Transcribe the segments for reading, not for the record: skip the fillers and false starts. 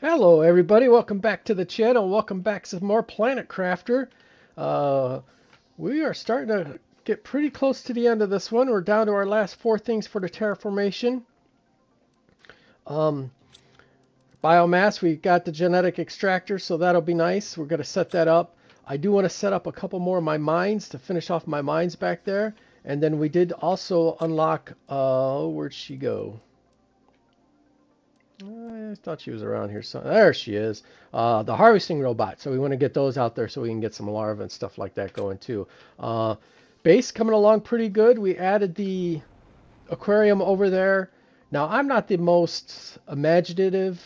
Hello everybody, welcome back to the channel. Welcome back to some more Planet Crafter. Uh, we are starting to get pretty close to the end of this one. We're down to our last four things for the terraformation. Um, Biomass, we got the genetic extractor, so that'll be nice. We're going to set that up. I do want to set up a couple more of my mines to finish off my mines back there. And then we did also unlock, where'd she go? I thought she was around here. So there she is. The harvesting robot. So we want to get those out there so we can get some larvae and stuff like that going too. Base coming along pretty good. We added the aquarium over there. Now I'm not the most imaginative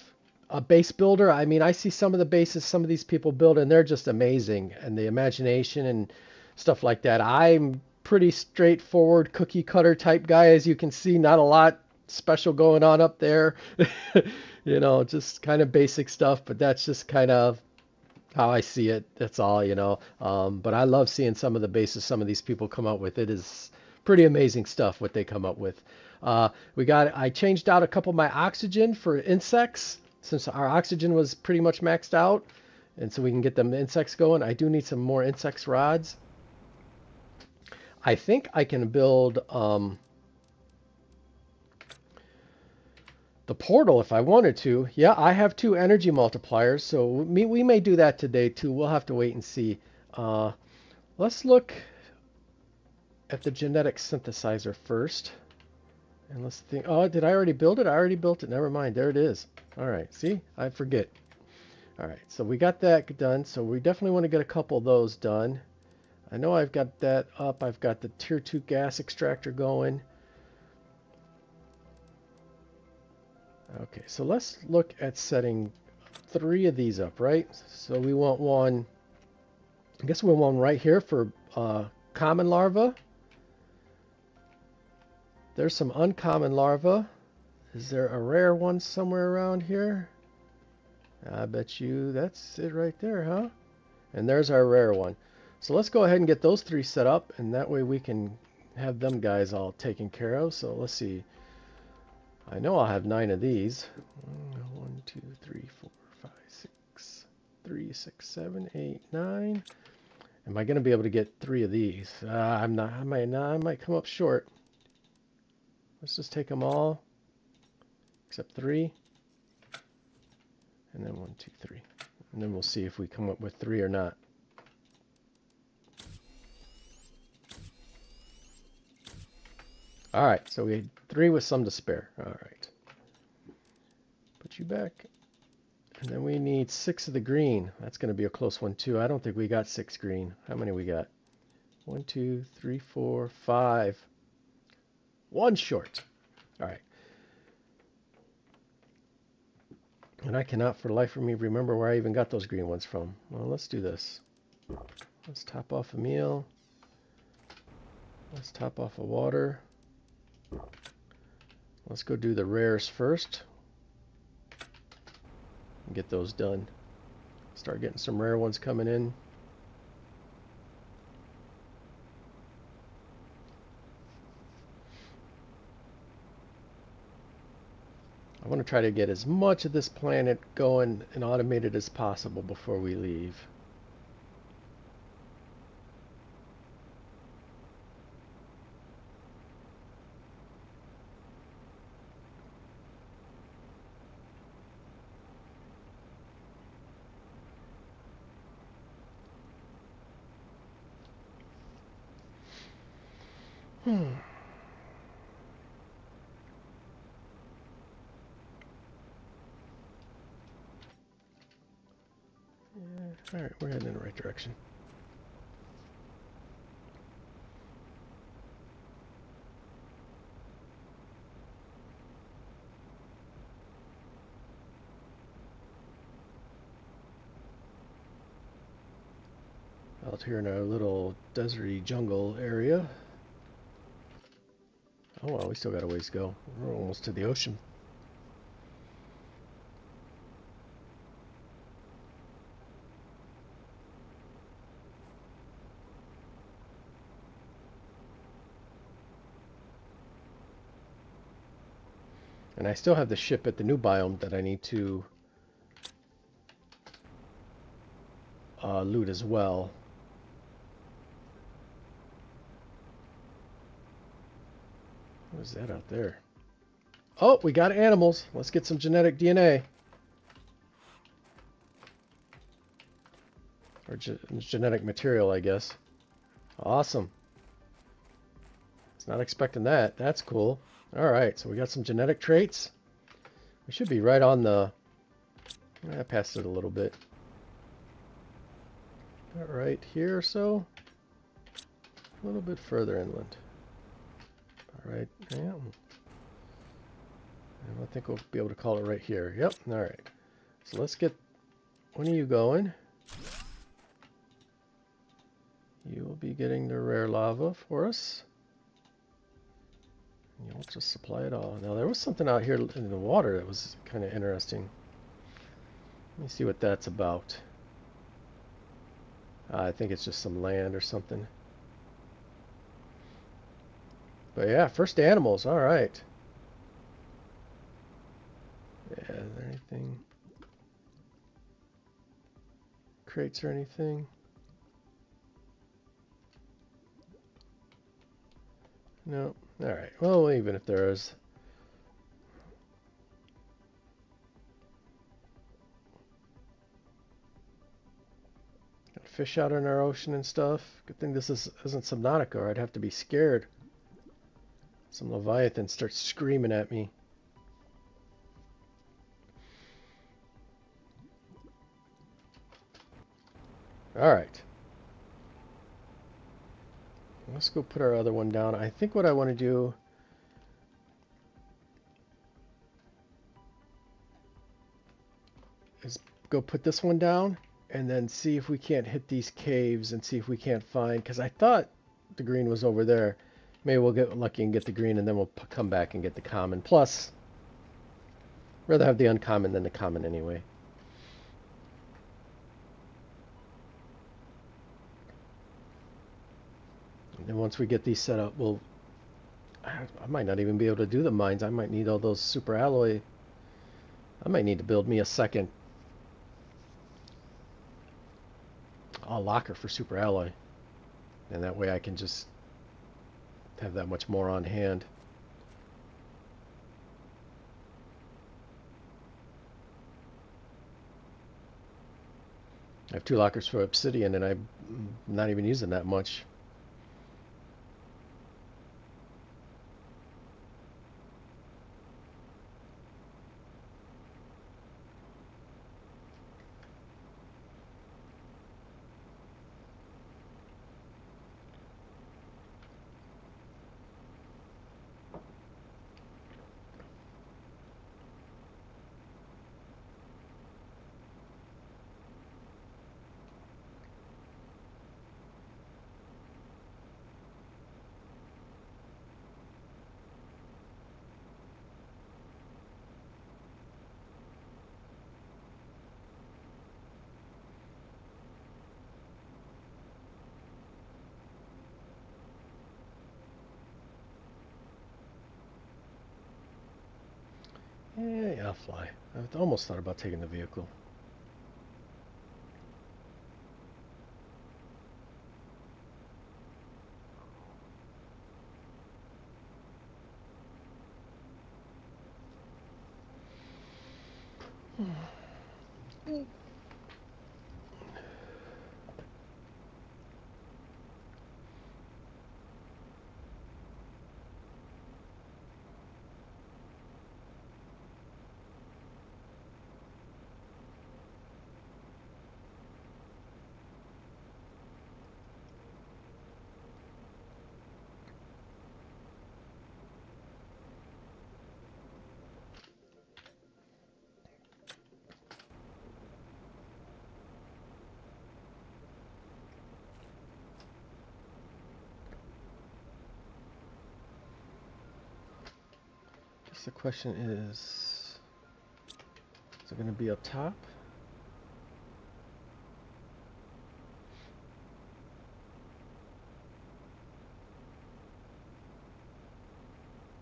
base builder. I mean, I see some of the bases some of these people build and they're just amazing, and the imagination and stuff like that. I'm pretty straightforward cookie cutter type guy, as you can see. Not a lot special going on up there. Just kind of basic stuff, but that's just kind of how I see it. That's all. But I love seeing some of the bases some of these people come up with. It is pretty amazing stuff what they come up with. I changed out a couple of my oxygen for insects since our oxygen was pretty much maxed out. And so we can get them insects going. I do need some more insects rods. I think I can build the portal if I wanted to. Yeah, I have two energy multipliers, so we may do that today too. We'll have to wait and see. Let's look at the genetic synthesizer first. And let's think. Oh, did I already build it? I already built it. Never mind. There it is. All right. See? I forget. All right. So we got that done. So we definitely want to get a couple of those done. I know I've got that up. I've got the tier 2 gas extractor going. Okay, so let's look at setting 3 of these up, right? So we want one, I guess we want one right here for common larva. There's some uncommon larva. Is there a rare one somewhere around here? I bet you that's it right there, huh? And there's our rare one. So let's go ahead and get those 3 set up, and that way we can have them guys all taken care of. So let's see. I know I'll have 9 of these. 1, 2, 3, 4, 5, 6, 3, 6, 7, 8, 9. Am I going to be able to get 3 of these? I'm not. I might come up short. Let's just take them all, except 3, and then 1, 2, 3, and then we'll see if we come up with 3 or not. All right, so we had 3 with some to spare. All right. Put you back. And then we need 6 of the green. That's going to be a close one, too. I don't think we got 6 green. How many we got? 1, 2, 3, 4, 5. 1 short. All right. And I cannot for the life of me remember where I even got those green ones from. Well, let's do this. Let's top off a meal. Let's top off a water. Let's go do the rares first and get those done. Start getting some rare ones coming in. I want to try to get as much of this planet going and automated as possible before we leave. All right, we're heading in the right direction. Out here in our little deserty jungle area. Oh well, we still got a ways to go. We're almost to the ocean. And I still have the ship at the new biome that I need to loot as well. What is that out there? Oh, we got animals. Let's get some genetic DNA. Or genetic material, I guess. Awesome. It's not expecting that. That's cool. Alright, so we got some genetic traits. We should be right on the... I passed it a little bit. Right here or so. A little bit further inland. Alright, yeah. I don't think we'll be able to call it right here. Yep, alright. So let's get... When are you going? You will be getting the rare lava for us. You'll just supply it all. Now there was something out here in the water that was kind of interesting. Let me see what that's about. I think it's just some land or something. But yeah, first animals. All right. Yeah, is there anything? Crates or anything? No. All right. Well, even if there is. Got fish out in our ocean and stuff. Good thing this isn't Subnautica, or I'd have to be scared. Some Leviathan starts screaming at me. All right. Let's go put our other one down. I think what I want to do is go put this one down and then see if we can't hit these caves and see if we can't find, because I thought the green was over there. Maybe we'll get lucky and get the green, and then we'll come back and get the common. Plus, rather have the uncommon than the common anyway. And then once we get these set up, I might not even be able to do the mines. I might need all those super alloy. I might need to build me a second locker for super alloy, and that way I can just have that much more on hand. I have 2 lockers for obsidian, and I'm not even using that much. Yeah, I'll fly. I almost thought about taking the vehicle. The question is it going to be up top?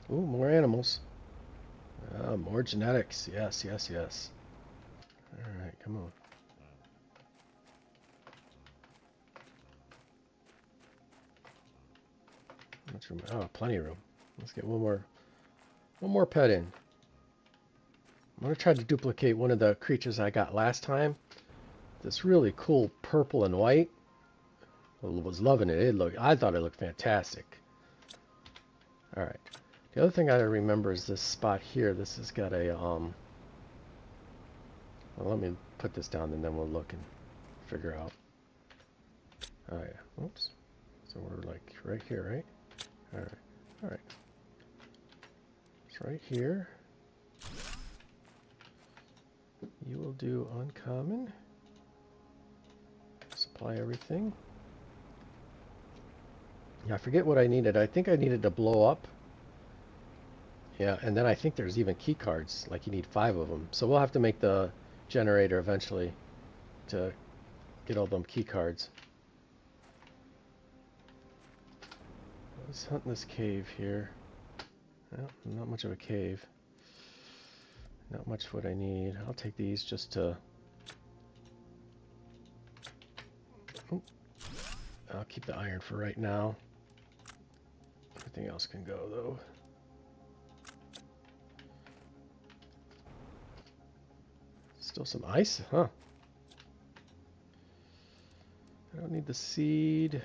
Ooh, more animals. More genetics. Yes, yes, yes. Alright, come on. How much room? Oh, plenty of room. Let's get one more pet in. I'm gonna try to duplicate one of the creatures I got last time. This really cool purple and white. I was loving it. I thought it looked fantastic. All right. The other thing I remember is this spot here. This has got a well, let me put this down and then we'll look and figure out. Oh yeah. Oops. So we're like right here, right? All right. All right. It's right here. You will do uncommon. Supply everything. Yeah, I forget what I needed. I think I needed to blow up. Yeah, and then I think there's even key cards. Like you need 5 of them. So we'll have to make the generator eventually to get all them key cards. Let's hunt this cave here. Well, not much of a cave. Not much what I need. I'll take these just to... Oh, I'll keep the iron for right now. Everything else can go though. Still some ice, huh? I don't need the seed.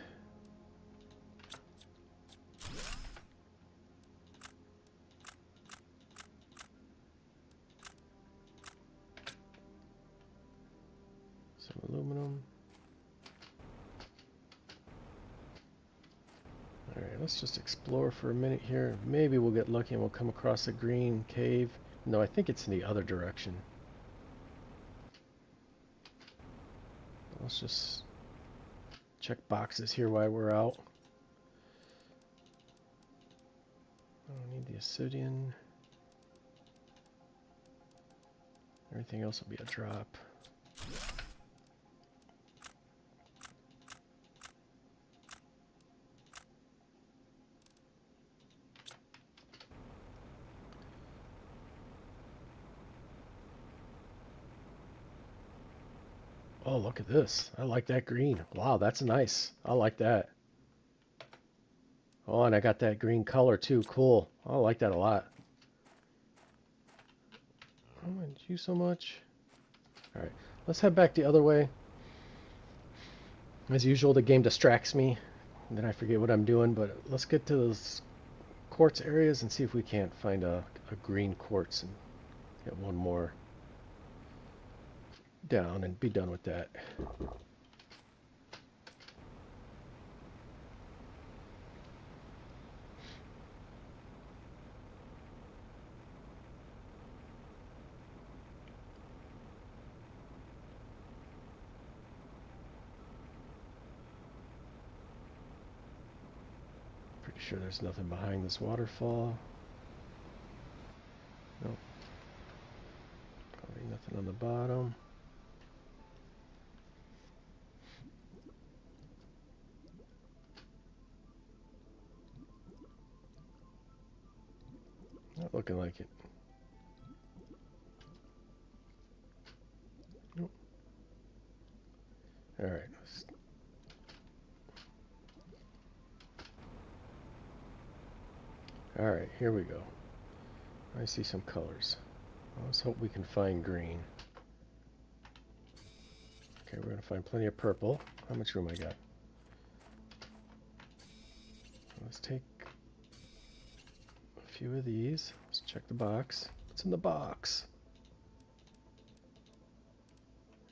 Some aluminum. Alright, let's just explore for a minute here. Maybe we'll get lucky and we'll come across a green cave. No, I think it's in the other direction. Let's just check boxes here while we're out. I don't need the obsidian. Everything else will be a drop. Oh, look at this. I like that green. Wow, that's nice. I like that. Oh, and I got that green color too. Cool. I like that a lot. Oh, did you so much? All right, let's head back the other way. As usual, the game distracts me, and then I forget what I'm doing, but let's get to those quartz areas and see if we can't find a green quartz and get one more down and be done with that. Pretty sure there's nothing behind this waterfall. Nope. Probably nothing on the bottom. Not looking like it. Nope. All right. All right, here we go. I see some colors. Let's hope we can find green. Okay, we're gonna find plenty of purple. How much room I got? Let's take a few of these. Let's check the box. What's in the box?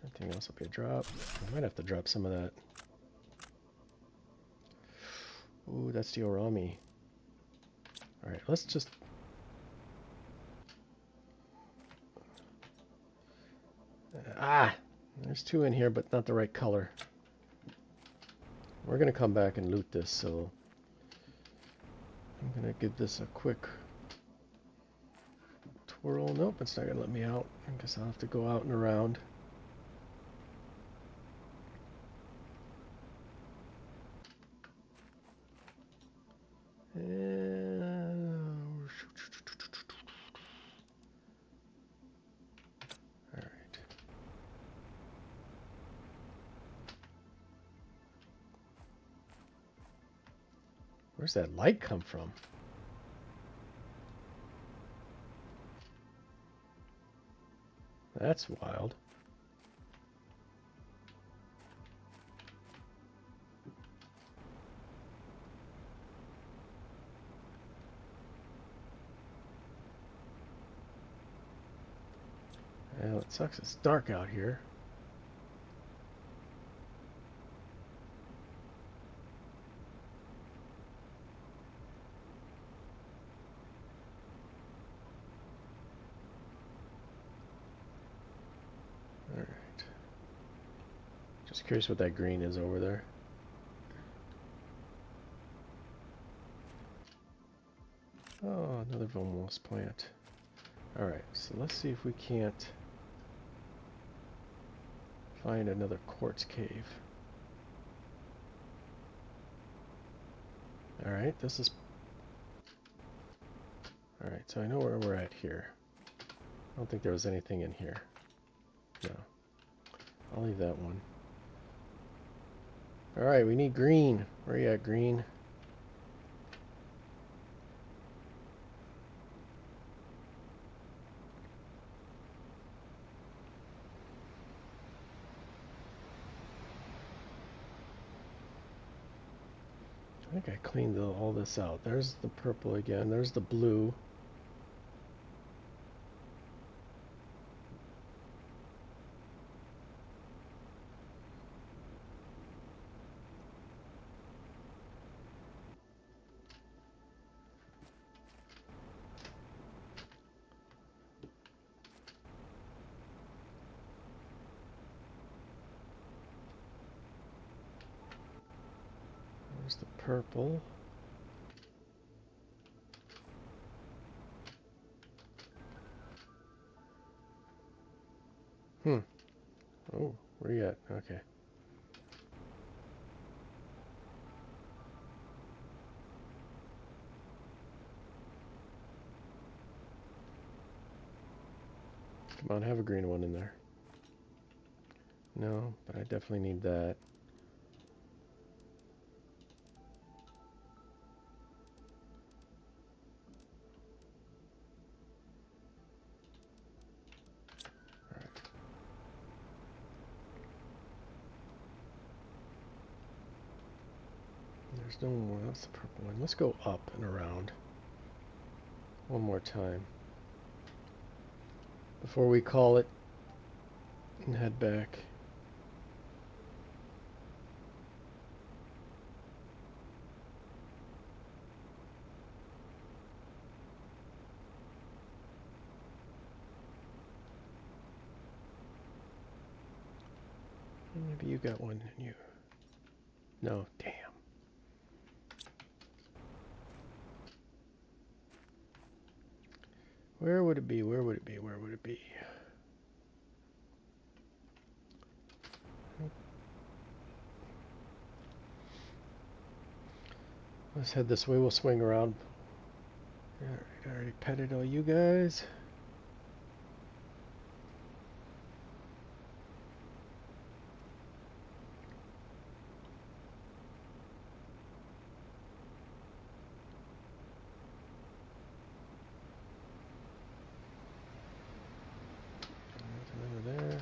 Anything else will be a drop. I might have to drop some of that. Ooh, that's the orami. Alright, let's just... There's 2 in here, but not the right color. We're going to come back and loot this, so... I'm going to give this a quick twirl. Nope, it's not going to let me out. I guess I'll have to go out and around. Where's that light come from? That's wild. Well, it sucks it's dark out here. Alright. Just curious what that green is over there. Oh, another Vomos plant. Alright, so let's see if we can't find another quartz cave. Alright, this is... Alright, so I know where we're at here. I don't think there was anything in here. No. I'll leave that one. Alright, we need green. Where are you at, green? I think I cleaned all this out. There's the purple again. There's the blue. There's the purple. Oh, where you at? Okay. Come on, have a green one in there. No, but I definitely need that. There's no more. That's the purple one. Let's go up and around one more time before we call it and head back. Maybe you got one in you. No, damn. Where would it be? Where would it be? Where would it be? Let's head this way. We'll swing around. Alright, I already petted all you guys. Over there.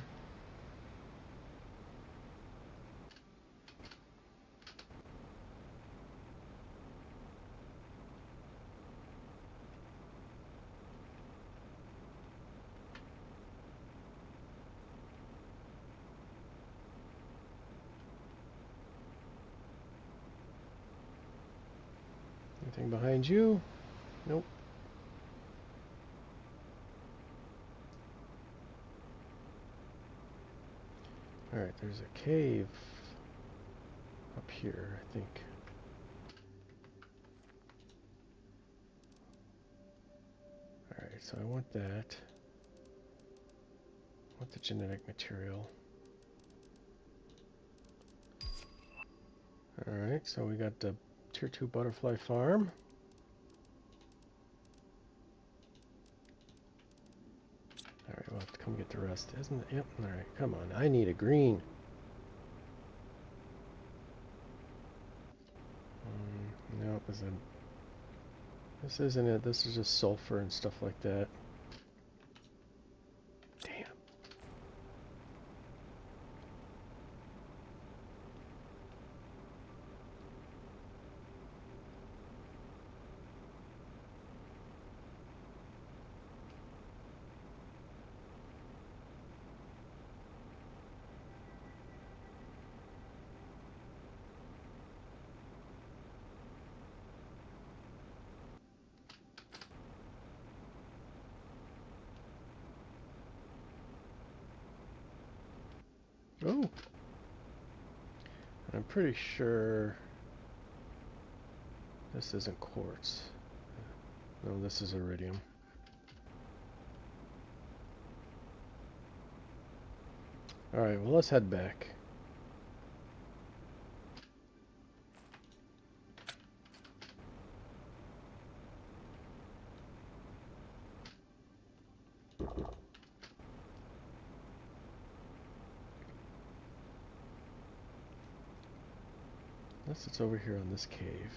Anything behind you? Nope. Alright, there's a cave up here, I think. Alright, so I want that. I want the genetic material. Alright, so we got the Tier 2 butterfly farm. Alright, we'll have to come get the rest, isn't it? Yep, alright, come on. I need a green. Nope. This isn't it. This is just sulfur and stuff like that. Damn. Oh. I'm pretty sure this isn't quartz. No, this is iridium. Alright, well, let's head back. Unless it's over here on this cave.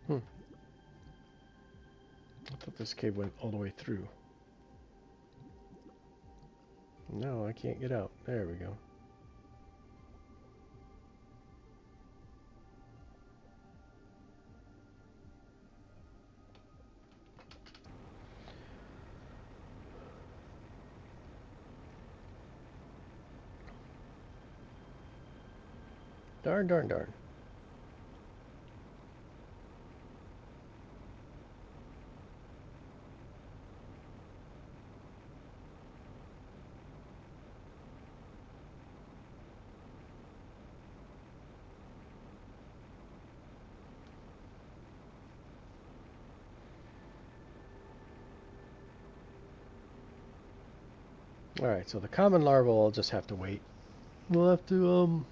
Hmm. I thought this cave went all the way through. No, I can't get out. There we go. Darn, darn, darn. Alright, so the common larva will just have to wait. We'll have to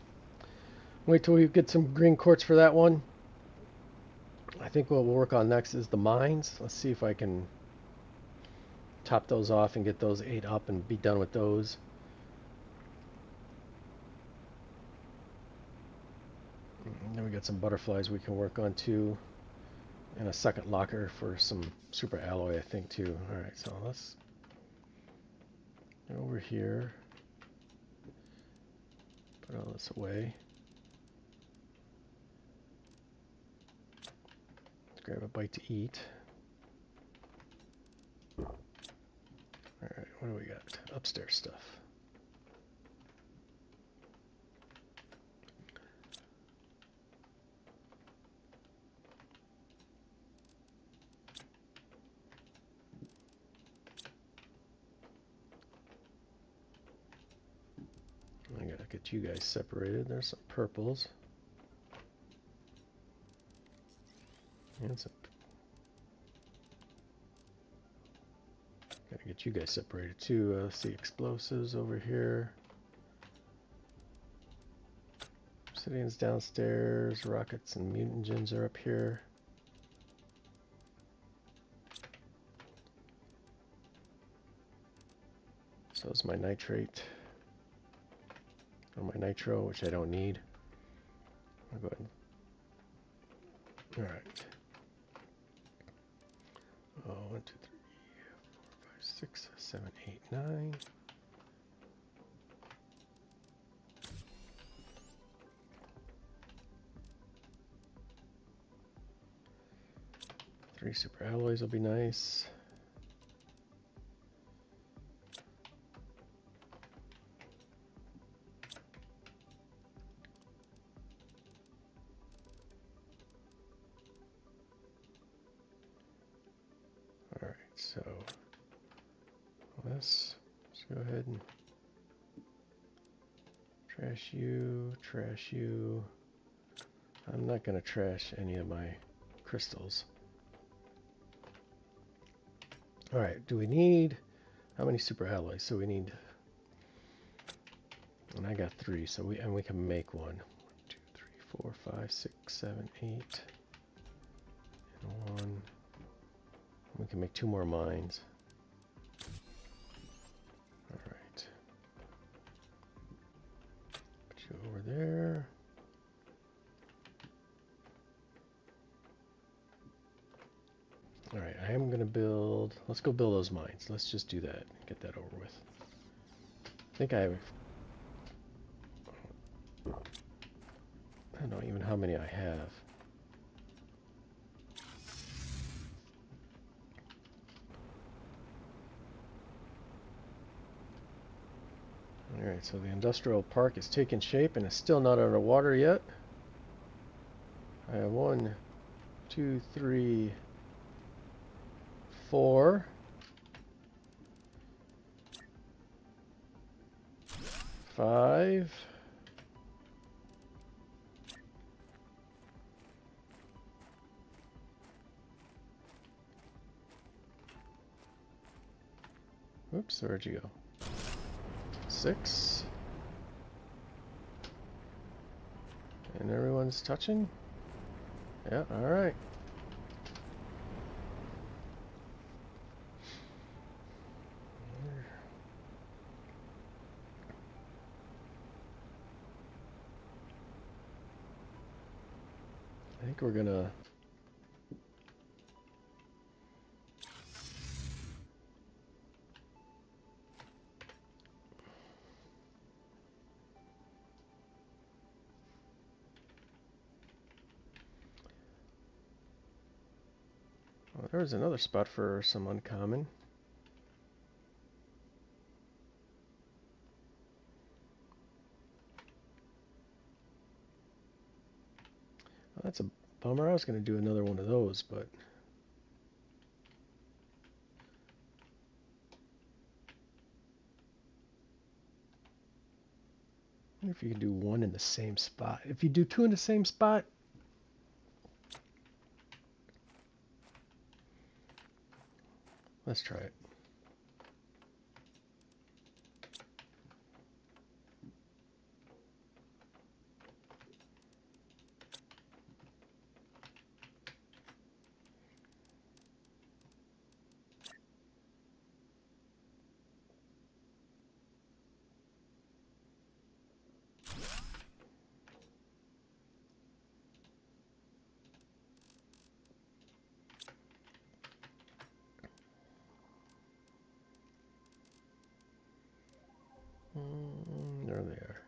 wait till we get some green quartz for that one. I think what we'll work on next is the mines. Let's see if I can top those off and get those 8 up and be done with those. And then we got some butterflies we can work on too. And a second locker for some super alloy, I think, too. Alright, so let's go over here. Put all this away. Let's grab a bite to eat. Alright, what do we got? Upstairs stuff. I gotta get you guys separated. There's some purples. And some. Gotta get you guys separated too. Let's see, explosives over here. Obsidian's downstairs. Rockets and mutagens are up here. So is my nitrate. Or my nitro, which I don't need. I'll go ahead. Alright. Oh, 1, 2, 3, 4, 5, 6, 7, 8, 9. Three super alloys will be nice. Alright, so let's go ahead and trash you, I'm not going to trash any of my crystals. All right, do we need, how many super alloys? So we need, and I got 3, so we can make 1. 1, 2, 3, 4, 5, 6, 7, 8, and 1. We can make 2 more mines. All right. Put you over there. All right, I am going to build, let's go build those mines. Let's just do that, get that over with. I think I don't know even how many I have. All right, so the industrial park is taking shape and it's still not underwater yet. I have 1, 2, 3, 4. 5. Oops, where'd you go? 6. And everyone's touching? Yeah, alright. I think we're gonna oh, there's another spot for some uncommon. Well, that's a bummer. I was gonna do another one of those, but I wonder if you can do 1 in the same spot. If you do 2 in the same spot, let's try it. There they are.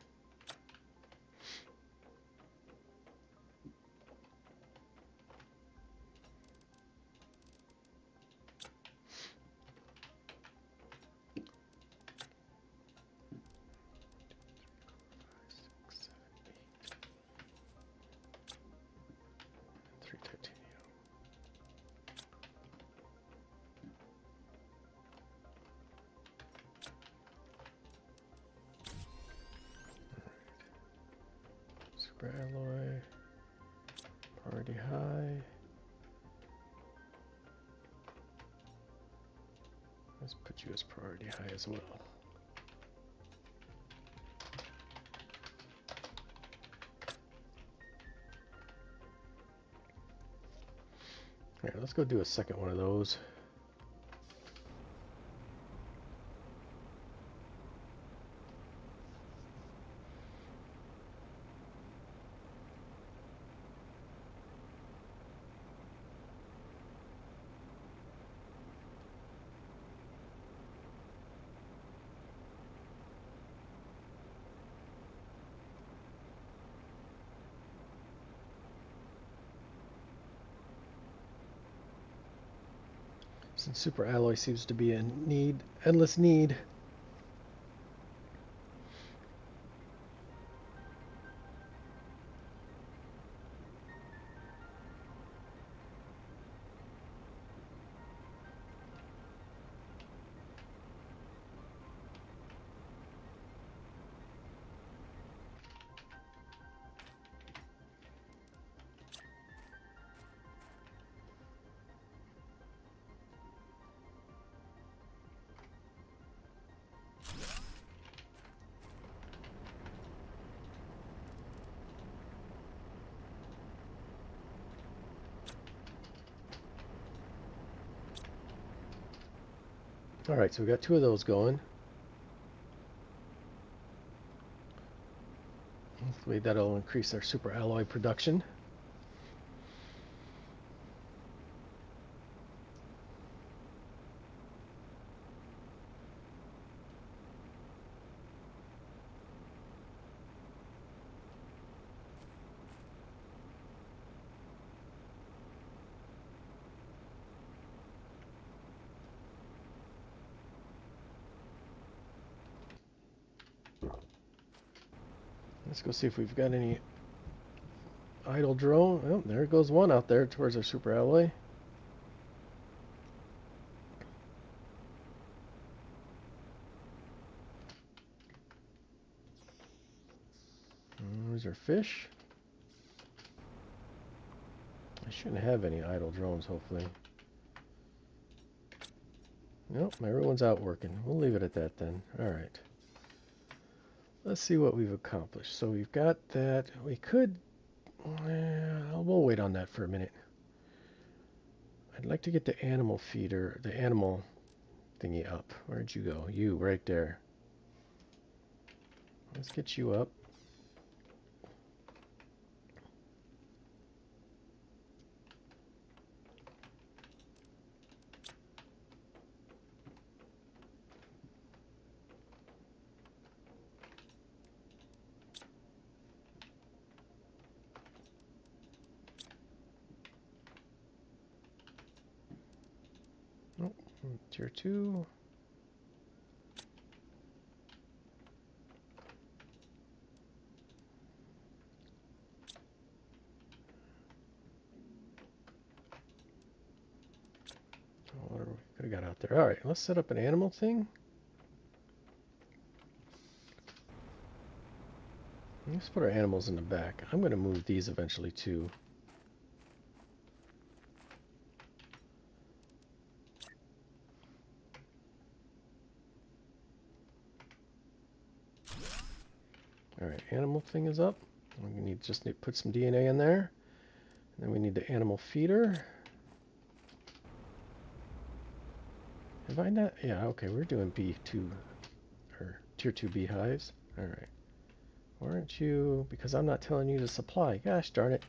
Super alloy, priority high. Let's put you as priority high as well. Here, let's go do a second one of those. Since super alloy seems to be in need, endless need. All right, so we got 2 of those going. Hopefully that'll increase our super alloy production. Let's go see if we've got any idle drone. Oh, there goes one out there towards our super alloy. There's our fish. I shouldn't have any idle drones, hopefully. Nope, everyone's out working. We'll leave it at that then. All right. Let's see what we've accomplished. So we've got that. We could... we'll wait on that for a minute. I'd like to get the animal feeder, the animal thingy up. Where'd you go? You, right there. Let's get you up. Oh, tier 2. What could have got out there? All right, let's set up an animal thing. Let's put our animals in the back. I'm going to move these eventually too. All right, animal thing is up. We just need to put some DNA in there. And then we need the animal feeder. Have I not? Yeah, okay, we're doing B2 or tier 2 beehives. All right. Why aren't you? Because I'm not telling you to supply. Gosh darn it.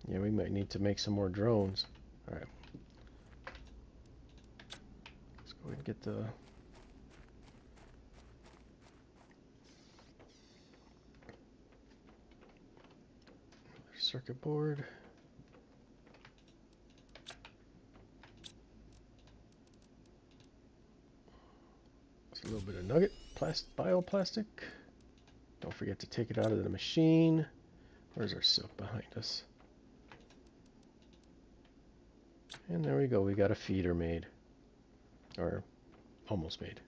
Yeah, we might need to make some more drones. All right. Let's go ahead and get the circuit board. It's a little bit of nugget, bioplastic. Don't forget to take it out of the machine. Where's our silk behind us? And there we go, we got a feeder made. Or almost made.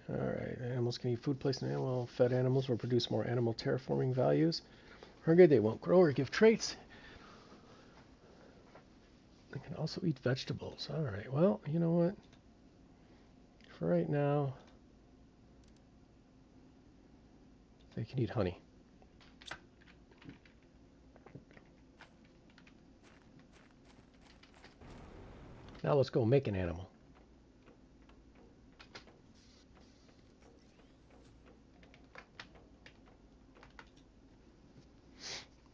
Alright, animals can eat food placed in animal. Fed animals will produce more animal terraforming values. Hungry, they won't grow or give traits. They can also eat vegetables. Alright, well, you know what? For right now, they can eat honey. Now let's go make an animal.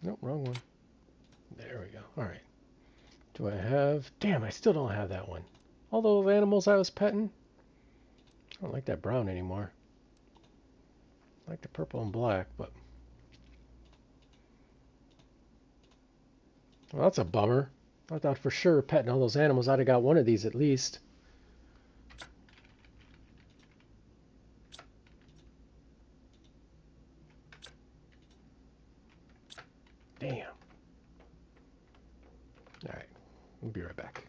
Nope, wrong one. There we go. Alright. Do I have... Damn, I still don't have that one. All those animals I was petting. I don't like that brown anymore. I like the purple and black, but... Well, that's a bummer. I thought for sure petting all those animals I'd have got one of these at least. Damn. Alright, we'll be right back.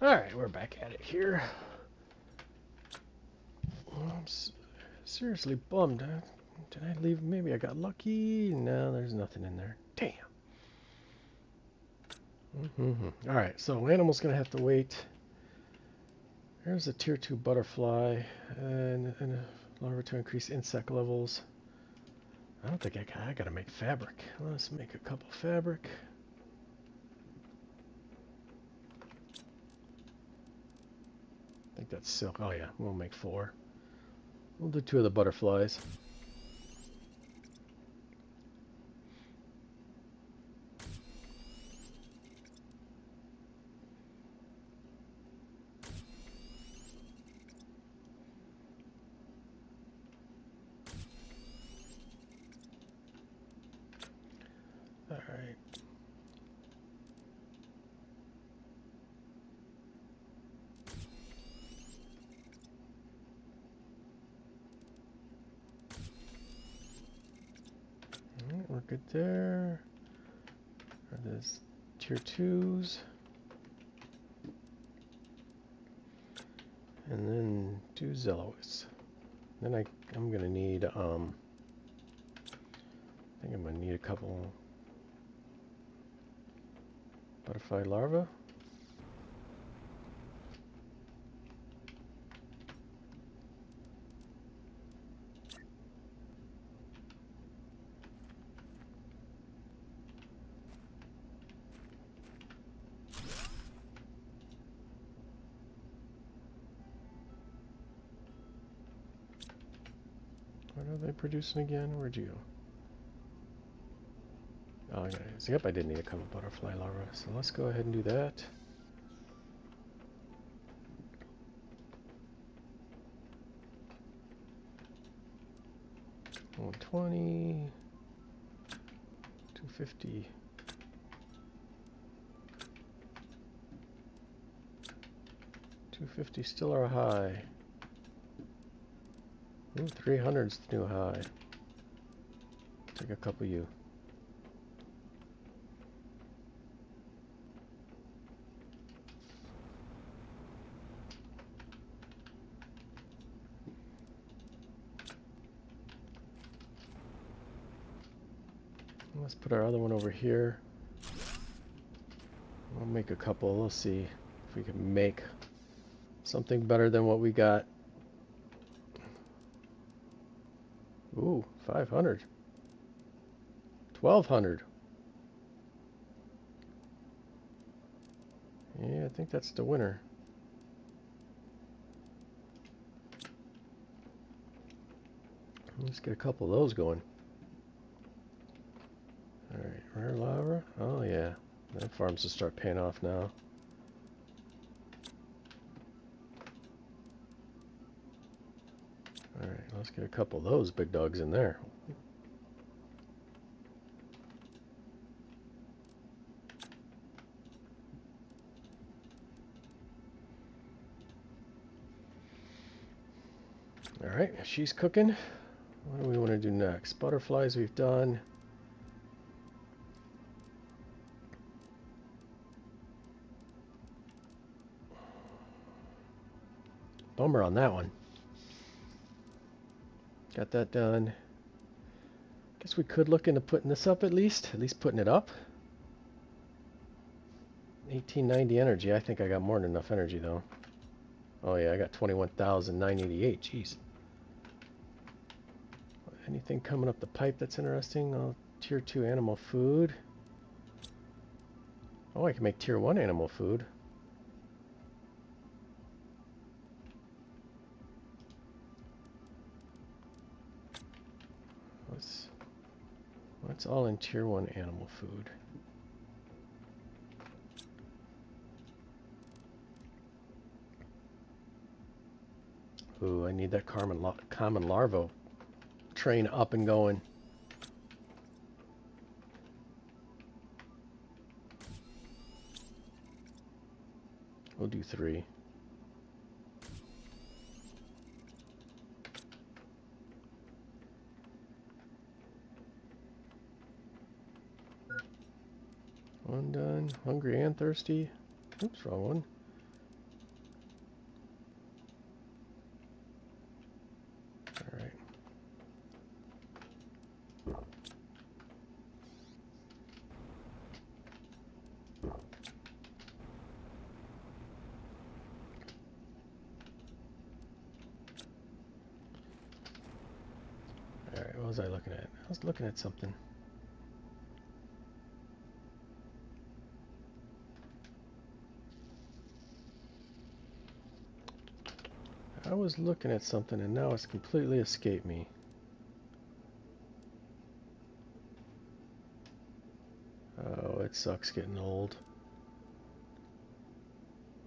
Alright, we're back at it here. I'm seriously bummed. Did I leave? Maybe I got lucky. No, there's nothing in there. Damn. Alright, so animal's going to have to wait. There's a tier 2 butterfly and a larva to increase insect levels. I don't think I got to make fabric. Let's make a couple fabric. I think that's silk. Oh yeah, we'll make 4. We'll do 2 of the butterflies. All right. All right, we're good there. There's tier 2s. And then 2 Zellos. Then I'm gonna need I think I'm gonna need a couple butterfly larvae. What are they producing again? Where'd you go? Oh, okay. So, yep, I did need a couple butterfly larvae. So let's go ahead and do that. $120, $250. $250 still our high. Ooh, 300's the new high. Take a couple you. Let's put our other one over here. We'll make a couple. We'll see if we can make something better than what we got. Ooh, 500. 1,200. Yeah, I think that's the winner. Let's get a couple of those going. Alright, rare lava. Oh yeah, that farm's to start paying off now. Alright, let's get a couple of those big dogs in there. Alright, she's cooking. What do we want to do next? Butterflies we've done. Bummer on that one. Got that done. Guess we could look into putting this up at least putting it up. 1890 energy. I think I got more than enough energy though. Oh yeah, I got 21,988. Jeez. Anything coming up the pipe that's interesting? Oh, tier 2 animal food. Oh, I can make tier 1 animal food. What's all in tier 1 animal food? Ooh, I need that common larva train up and going. We'll do 3. One done. Hungry and thirsty. Oops, wrong one. What was I looking at? I was looking at something. I was looking at something and now it's completely escaped me. Oh, it sucks getting old.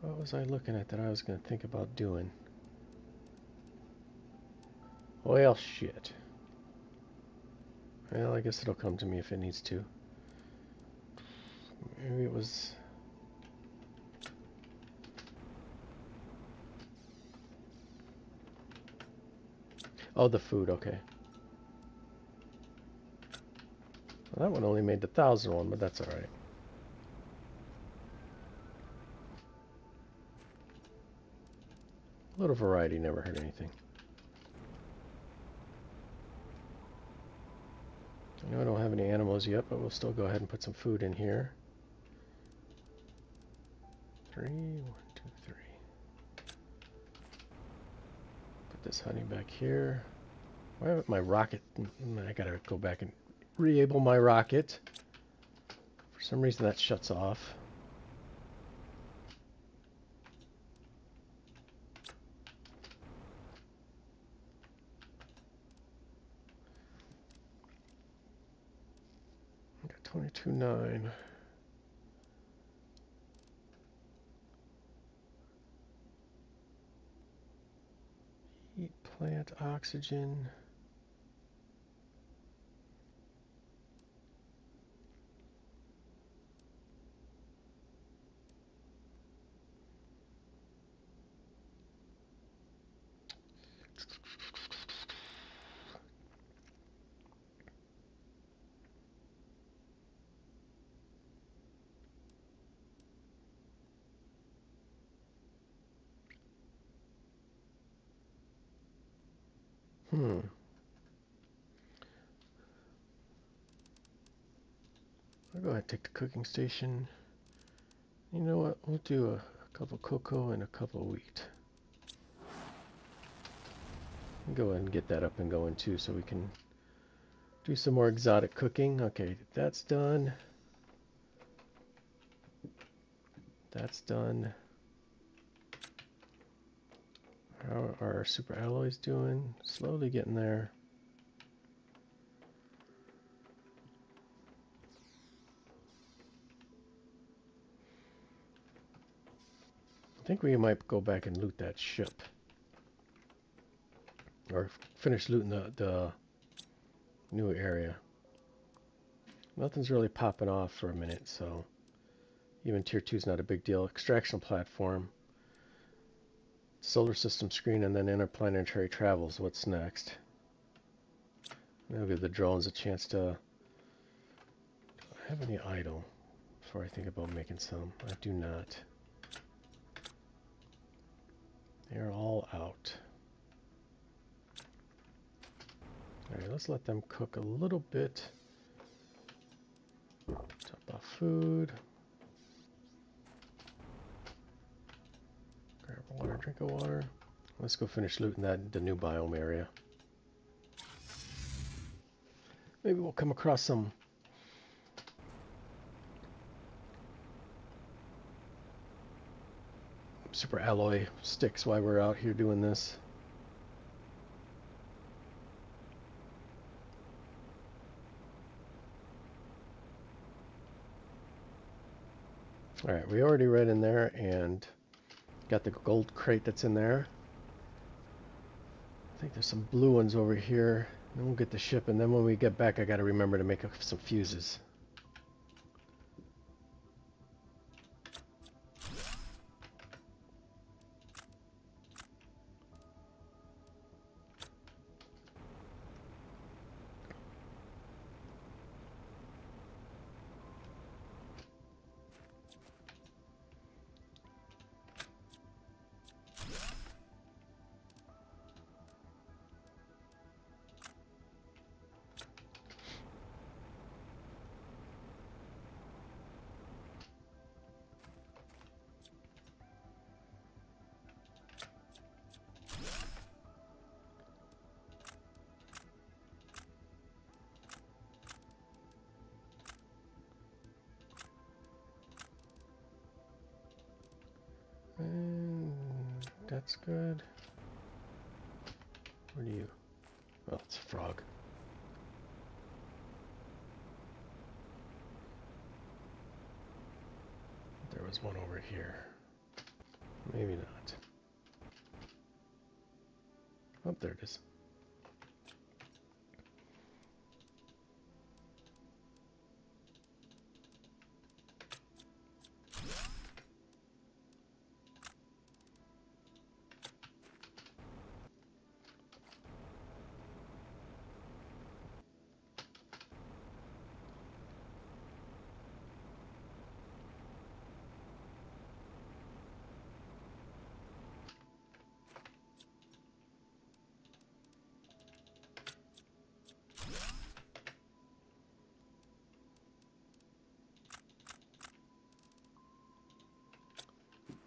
What was I looking at that I was going to think about doing? Well, shit. Well, I guess it'll come to me if it needs to. Maybe it was... Oh, the food, okay. Well, that one only made the 1,000 one, but that's alright. A little variety never hurt anything. I know I don't have any animals yet, but we'll still go ahead and put some food in here. 3, 1, 2, 3. Put this honey back here. Why haven't my rocket... I gotta go back and re-able my rocket. For some reason that shuts off. I got 22.9. Heat, plant, oxygen. I'll go ahead and take the cooking station. You know what? We'll do a cup of cocoa and a cup of wheat. Go ahead and get that up and going too so we can do some more exotic cooking. Okay, that's done. That's done. How are our super alloys doing? Slowly getting there. I think we might go back and loot that ship. Or finish looting the new area. Nothing's really popping off for a minute, so even tier 2 is not a big deal. Extraction platform, solar system screen, and then interplanetary travels. What's next? I'll give the drones a chance to... Do I have any idle before I think about making some? I do not. They're all out. Alright, let's let them cook a little bit. Top off food. Grab water, drink of water. Let's go finish looting the new biome area. Maybe we'll come across some super alloy sticks while we're out here doing this. Alright, we already read in there and got the gold crate that's in there. I think there's some blue ones over here. Then we'll get the ship, and then when we get back I gotta remember to make some fuses. That's good. Where do you? Oh, it's a frog. There was one over here. Maybe not. Oh, there it is.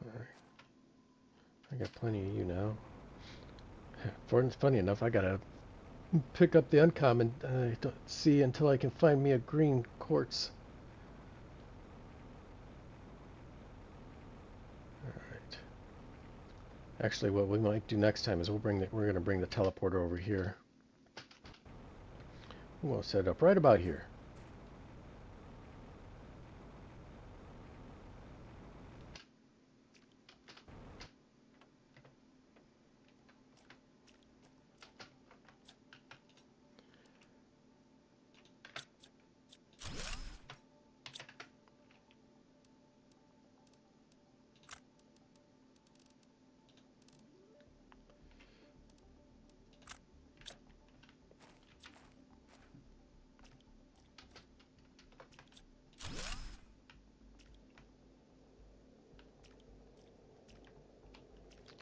All right. I got plenty of you now. Funny enough, I gotta pick up the uncommon. I don't see until I can find me a green quartz. All right. Actually, what we might do next time is we're gonna bring the teleporter over here. We'll set it up right about here.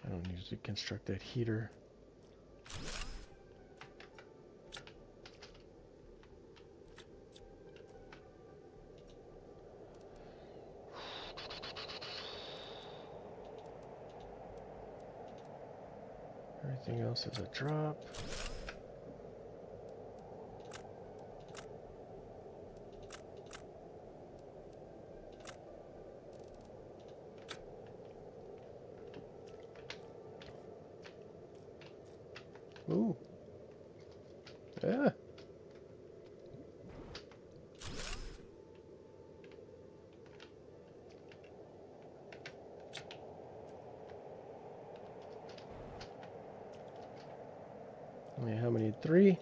I don't need to construct that heater. Everything else is a drop. Ooh. Yeah. Wait, how many? 3?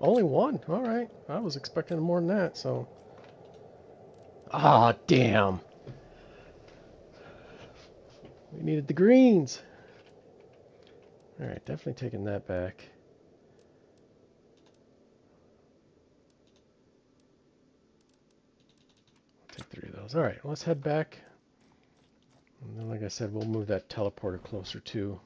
Only 1. All right. I was expecting more than that, so. Ah, damn. We needed the greens. All right, definitely taking that back. Take 3 of those. All right, let's head back. And then, like I said, we'll move that teleporter closer too.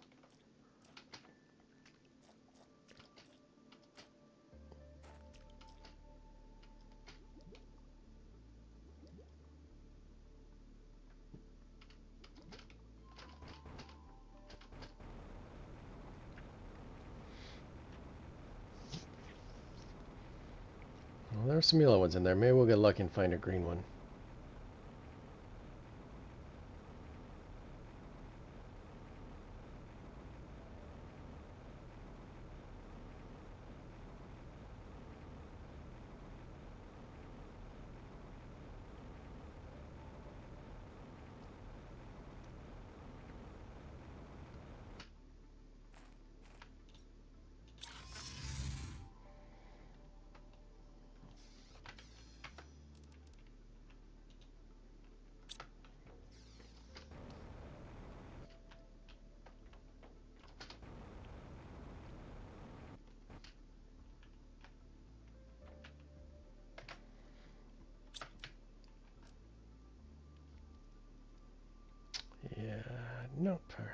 Well, there's some yellow ones in there. Maybe we'll get lucky and find a green one. Yeah, nope. All right.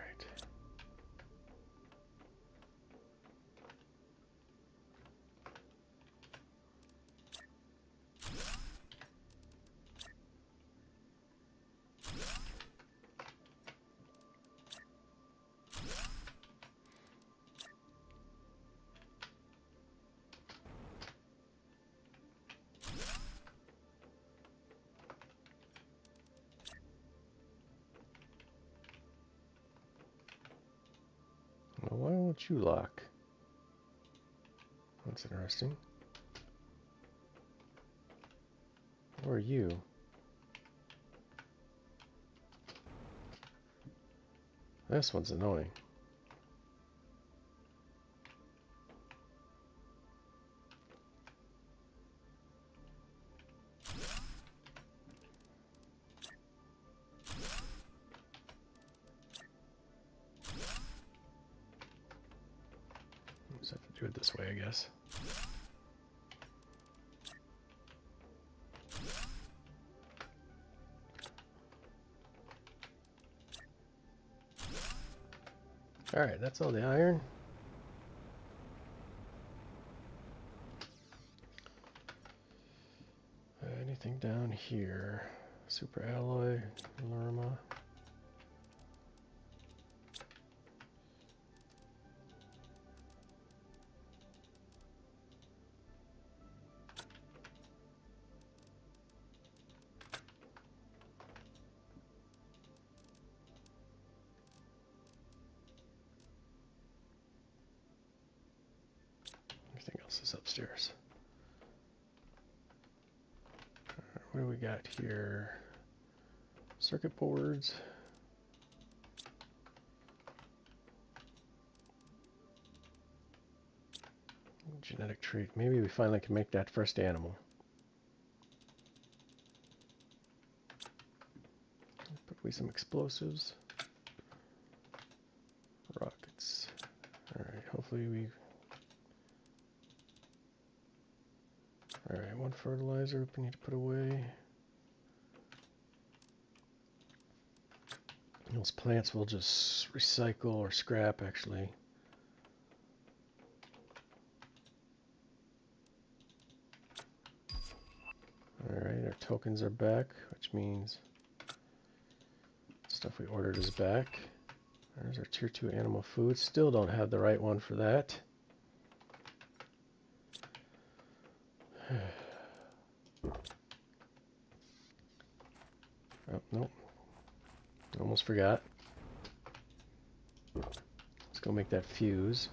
won't you lock? That's interesting. Or you? This one's annoying. Just have to do it this way, I guess. Alright, that's all the iron. Anything down here? Super alloy, Lerma. Everything else is upstairs. What do we got here? Circuit boards. Genetic trait. Maybe we finally can make that first animal. Put away some explosives. Rockets. Alright, hopefully we... Alright, one fertilizer we need to put away. Those plants will just recycle or scrap, actually. Alright, our tokens are back, which means stuff we ordered is back. There's our tier 2 animal food. Still don't have the right one for that. Oh, nope. Almost forgot. Let's go make that fuse.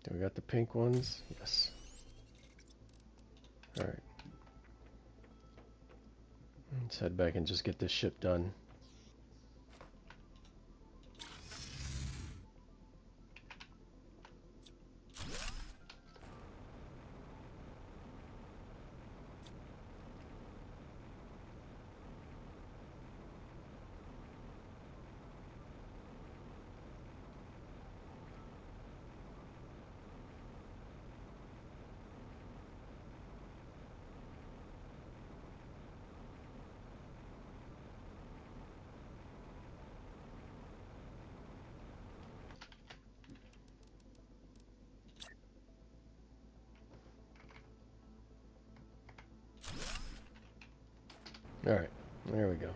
Do we got the pink ones? Yes. Alright. Let's head back and just get this ship done. Alright, there we go.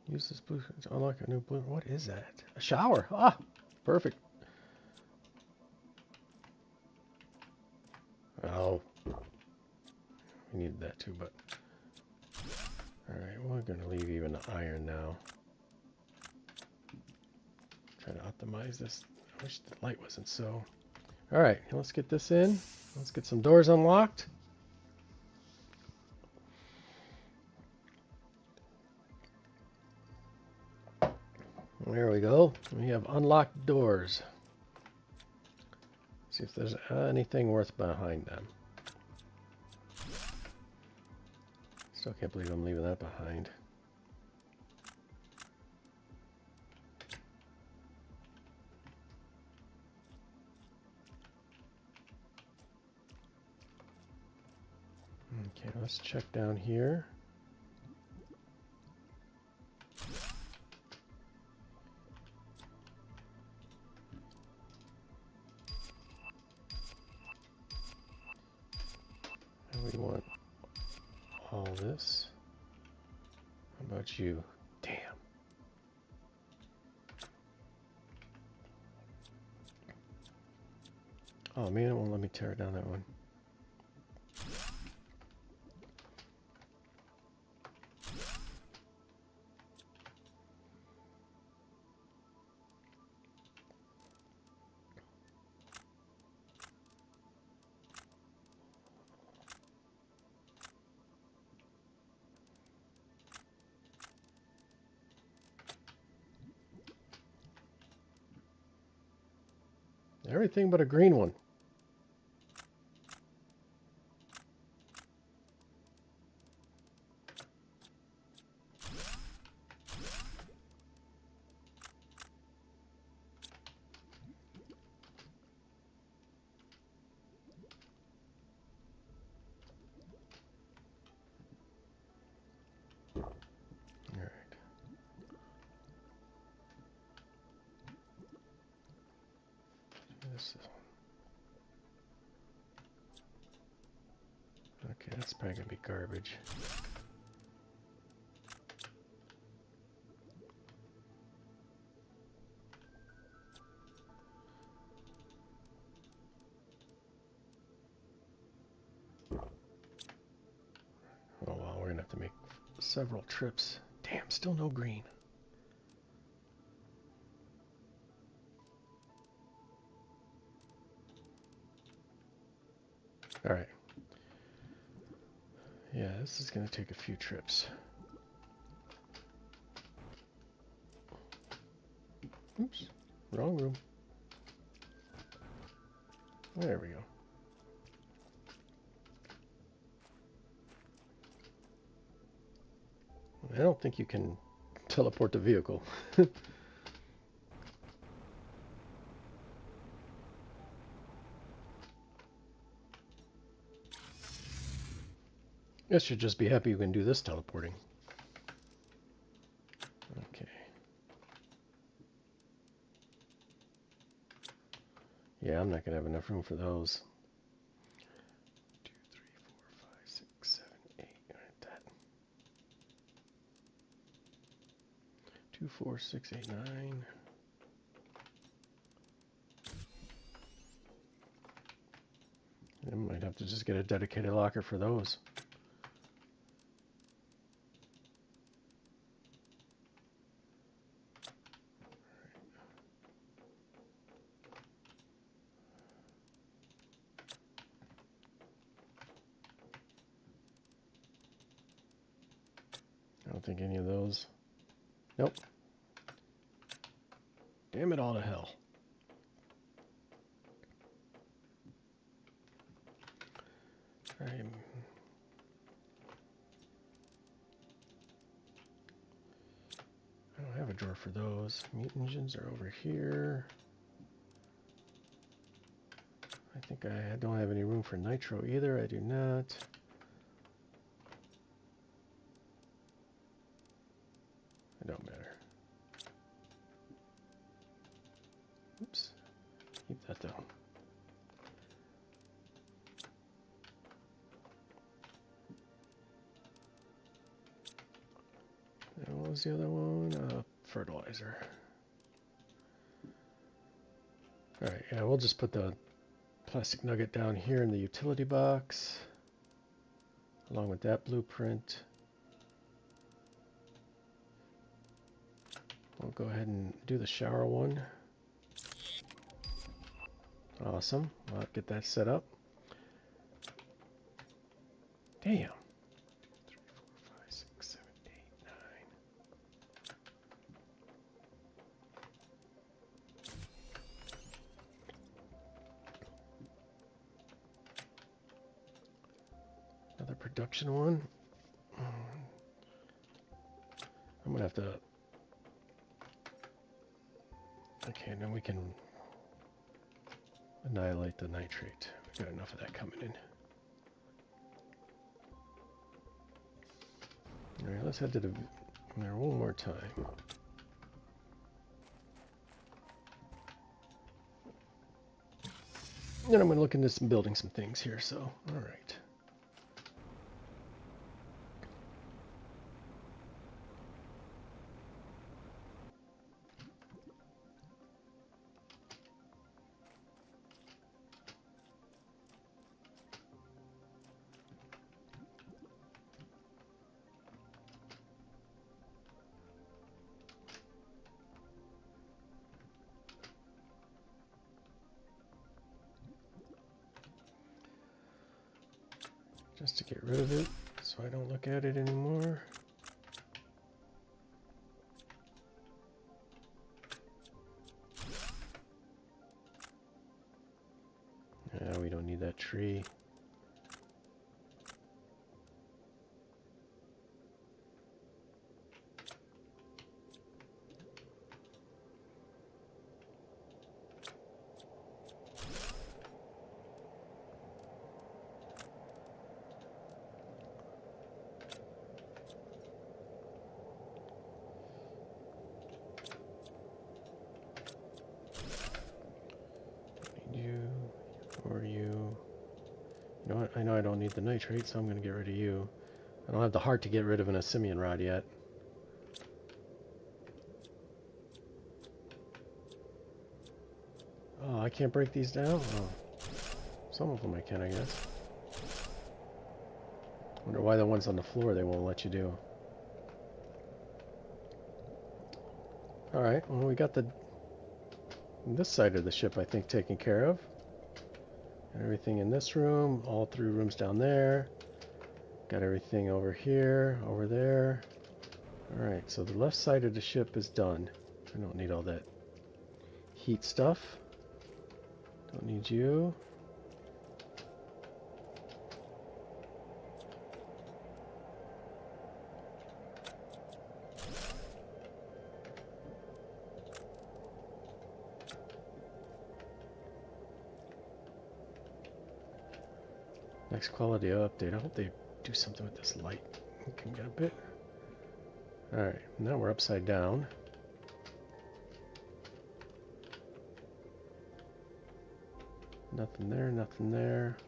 Use this blue to unlock a new blue. What is that? A shower. Ah, perfect. Oh, we needed that too, but all right, we're gonna leave even the iron now. Try to optimize this. I wish the light wasn't so. All right, let's get this in. Let's get some doors unlocked. There we go. We have unlocked doors. See if there's anything worth behind them. Still can't believe I'm leaving that behind. Okay, let's check down here. And we want all this. How about you? Damn. Oh man, it won't let me tear down that one. Everything but a green one. Okay, that's probably gonna be garbage. Oh wow, we're gonna have to make several trips. Damn, still no green. All right. Yeah, this is gonna take a few trips. Oops, wrong room. There we go. I don't think you can teleport the vehicle. I should just be happy you can do this teleporting. Okay. Yeah, I'm not gonna have enough room for those. 2, 3, 4, 5, 6, 7, 8. Right, that. 2, 4, 6, 8, 9. I might have to just get a dedicated locker for those. I don't think any of those. Nope. Damn it all to hell. I don't have a drawer for those. Mute engines are over here. I think I don't have any room for nitro either. I do not. It don't matter. Oops. Keep that though. And what was the other one? Fertilizer. Alright, yeah, we'll just put the plastic nugget down here in the utility box, along with that blueprint. We'll go ahead and do the shower one. Awesome. I'll get that set up. Damn. 3, 4, 5, 6, 7, 8, 9. Another production one. I'm gonna have to. Okay, then we can annihilate the nitrate. We've got enough of that coming in. let's head to there one more time. And I'm going to look into some building some things here, so, all right. Just to get rid of it, so I don't look at it anymore. Yeah, we don't need that tree. You know what? I know I don't need the nitrate, so I'm going to get rid of you. I don't have the heart to get rid of an Asimian rod yet. Oh, I can't break these down? Oh. Some of them I can, I guess. Wonder why the ones on the floor they won't let you do. Alright, well we got this side of the ship I think taken care of. And everything in this room, all 3 rooms down there. Got everything over here, over there. Alright, so the left side of the ship is done. I don't need all that heat stuff. Don't need you. Next quality update. I hope they do something with this light. Okay, got a bit. Alright, now we're upside down. Nothing there, nothing there.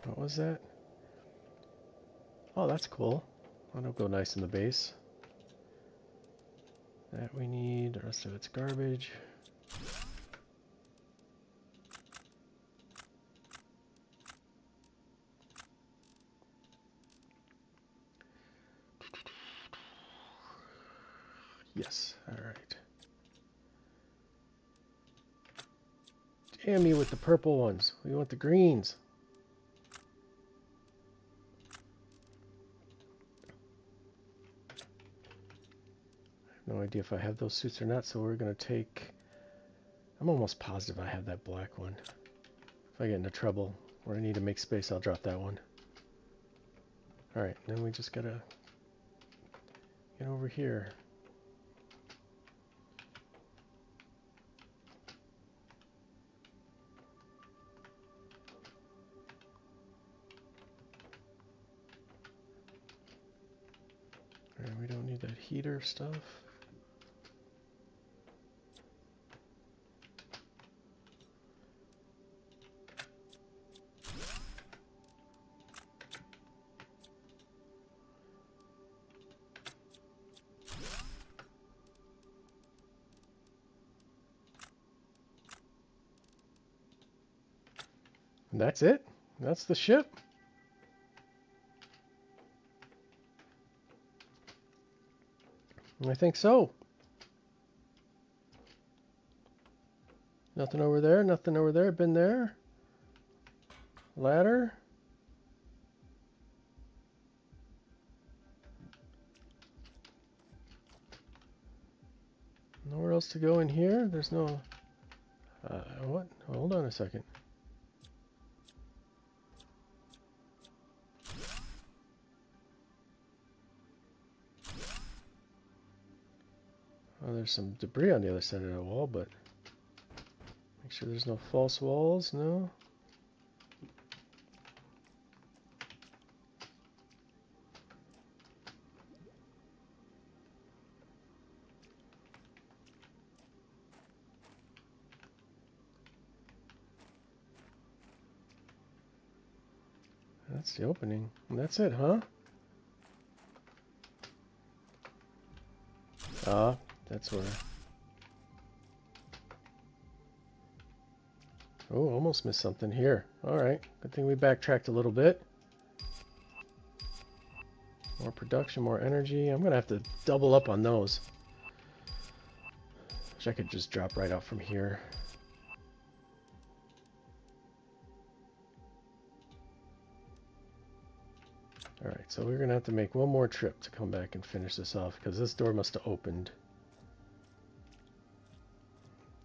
What was that? Oh, that's cool. That'll go nice in the base. That we need. The rest of it's garbage. Yes, alright. Damn you with the purple ones. We want the greens. No idea if I have those suits or not, so we're going to take... I'm almost positive I have that black one. If I get into trouble or I need to make space, I'll drop that one. Alright, then we just gotta get over here. Alright, we don't need that heater stuff. And that's it. That's the ship. I think so. Nothing over there, nothing over there. Been there. Ladder. Nowhere else to go in here. There's no... what? Hold on a second. Oh, there's some debris on the other side of the wall, but make sure there's no false walls. No. That's the opening. And that's it, huh? Ah, that's where... Oh, almost missed something here. Alright, good thing we backtracked a little bit. More production, more energy. I'm going to have to double up on those. Wish I could just drop right out from here. Alright, so we're going to have to make one more trip to come back and finish this off, because this door must have opened.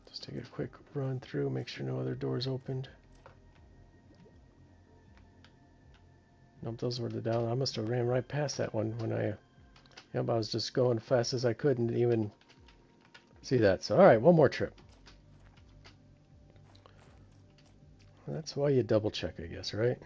Just take a quick run through, make sure no other doors opened. Nope, those were the down. I must have ran right past that one when I... Yep, I was just going fast as I could and didn't even see that. So, alright, one more trip. That's why you double check, I guess, right?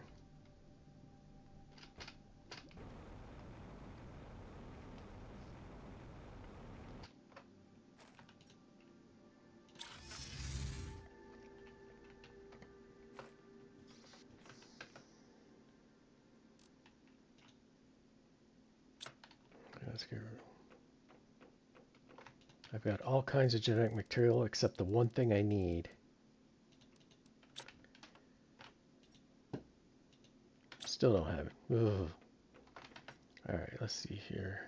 Let's get... I've got all kinds of genetic material except the one thing I need. Still don't have it. Ugh. Alright, let's see here.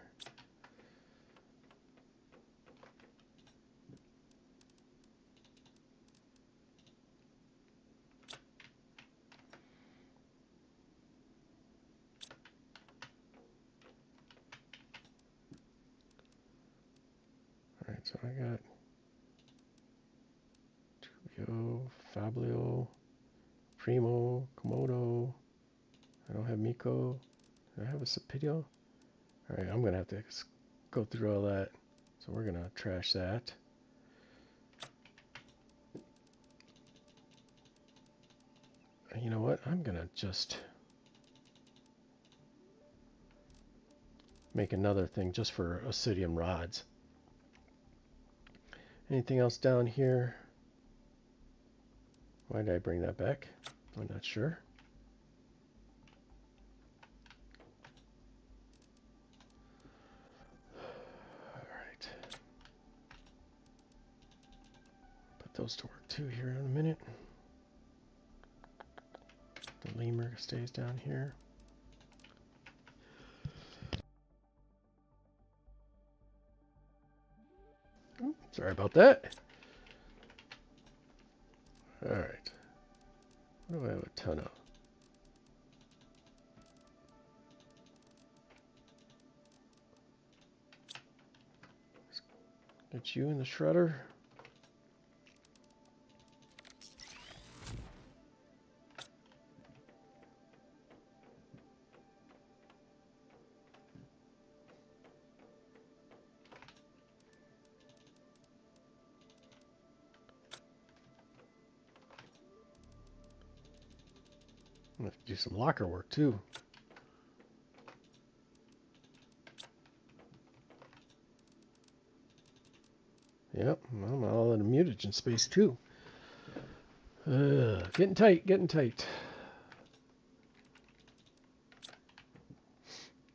Alright, so I got Tubio, Fablio, Primo, Komodo. I don't have Miko. Do I have a Sapidio? Alright, I'm going to have to go through all that. So we're going to trash that. And you know what? I'm going to just make another thing just for Obsidian rods. Anything else down here? Why did I bring that back? I'm not sure. Alright. Put those to work too here in a minute. The lemur stays down here. Ooh, sorry about that. Alright. What do I have a ton of? Let's get you in the shredder. I'm gonna have to do some locker work too. Yep, I'm all in a mutagen space too. Getting tight, getting tight.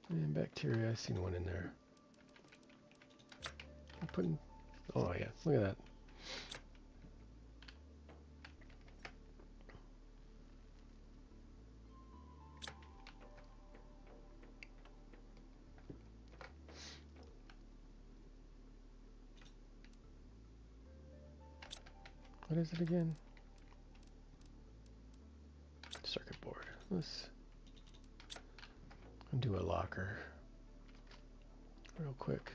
And bacteria, I seen one in there. I'm putting, oh yeah, look at that. What is it again? Circuit board. Let's do a locker real quick.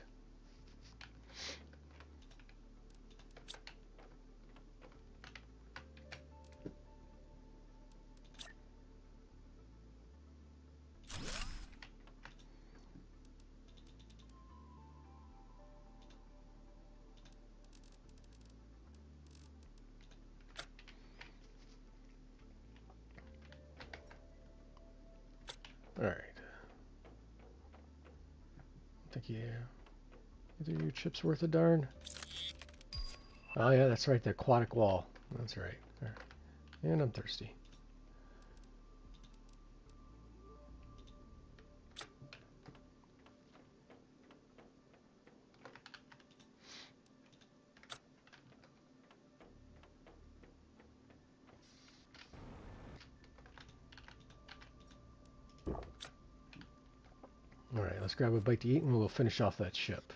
think either you chips worth a darn. Oh yeah, that's right, the aquatic wall. That's right. There. And I'm thirsty. Alright, let's grab a bite to eat and we'll finish off that ship.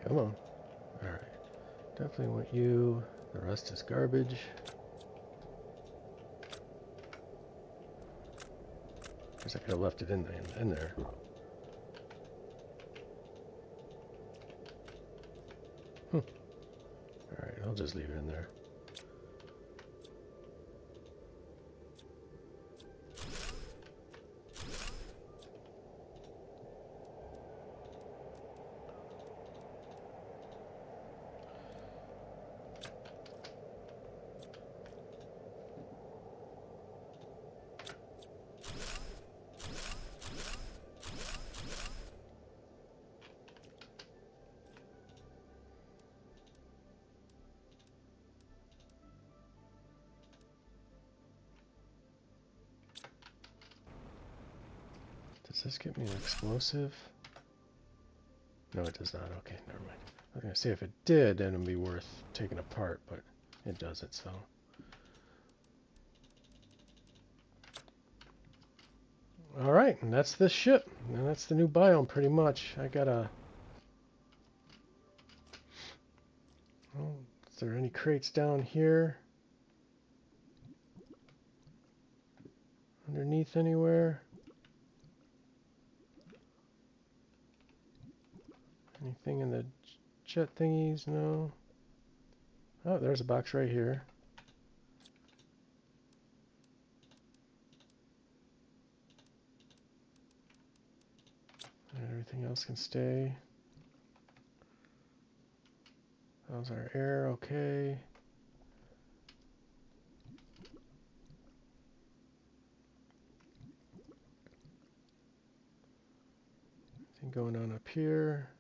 Come on. Alright. Definitely want you. The rest is garbage. Guess I could have left it in there. Alright, I'll just leave it in there. Does this get me an explosive? No, it does not. Okay, never mind. I was going to say if it did, then it would be worth taking apart, but it doesn't, so. Alright, and that's this ship. And that's the new biome, pretty much. I gotta... Oh, is there any crates down here? Underneath anywhere? Anything in the jet thingies? No. Oh, there's a box right here. And everything else can stay. How's our air? Okay. Anything going on up here?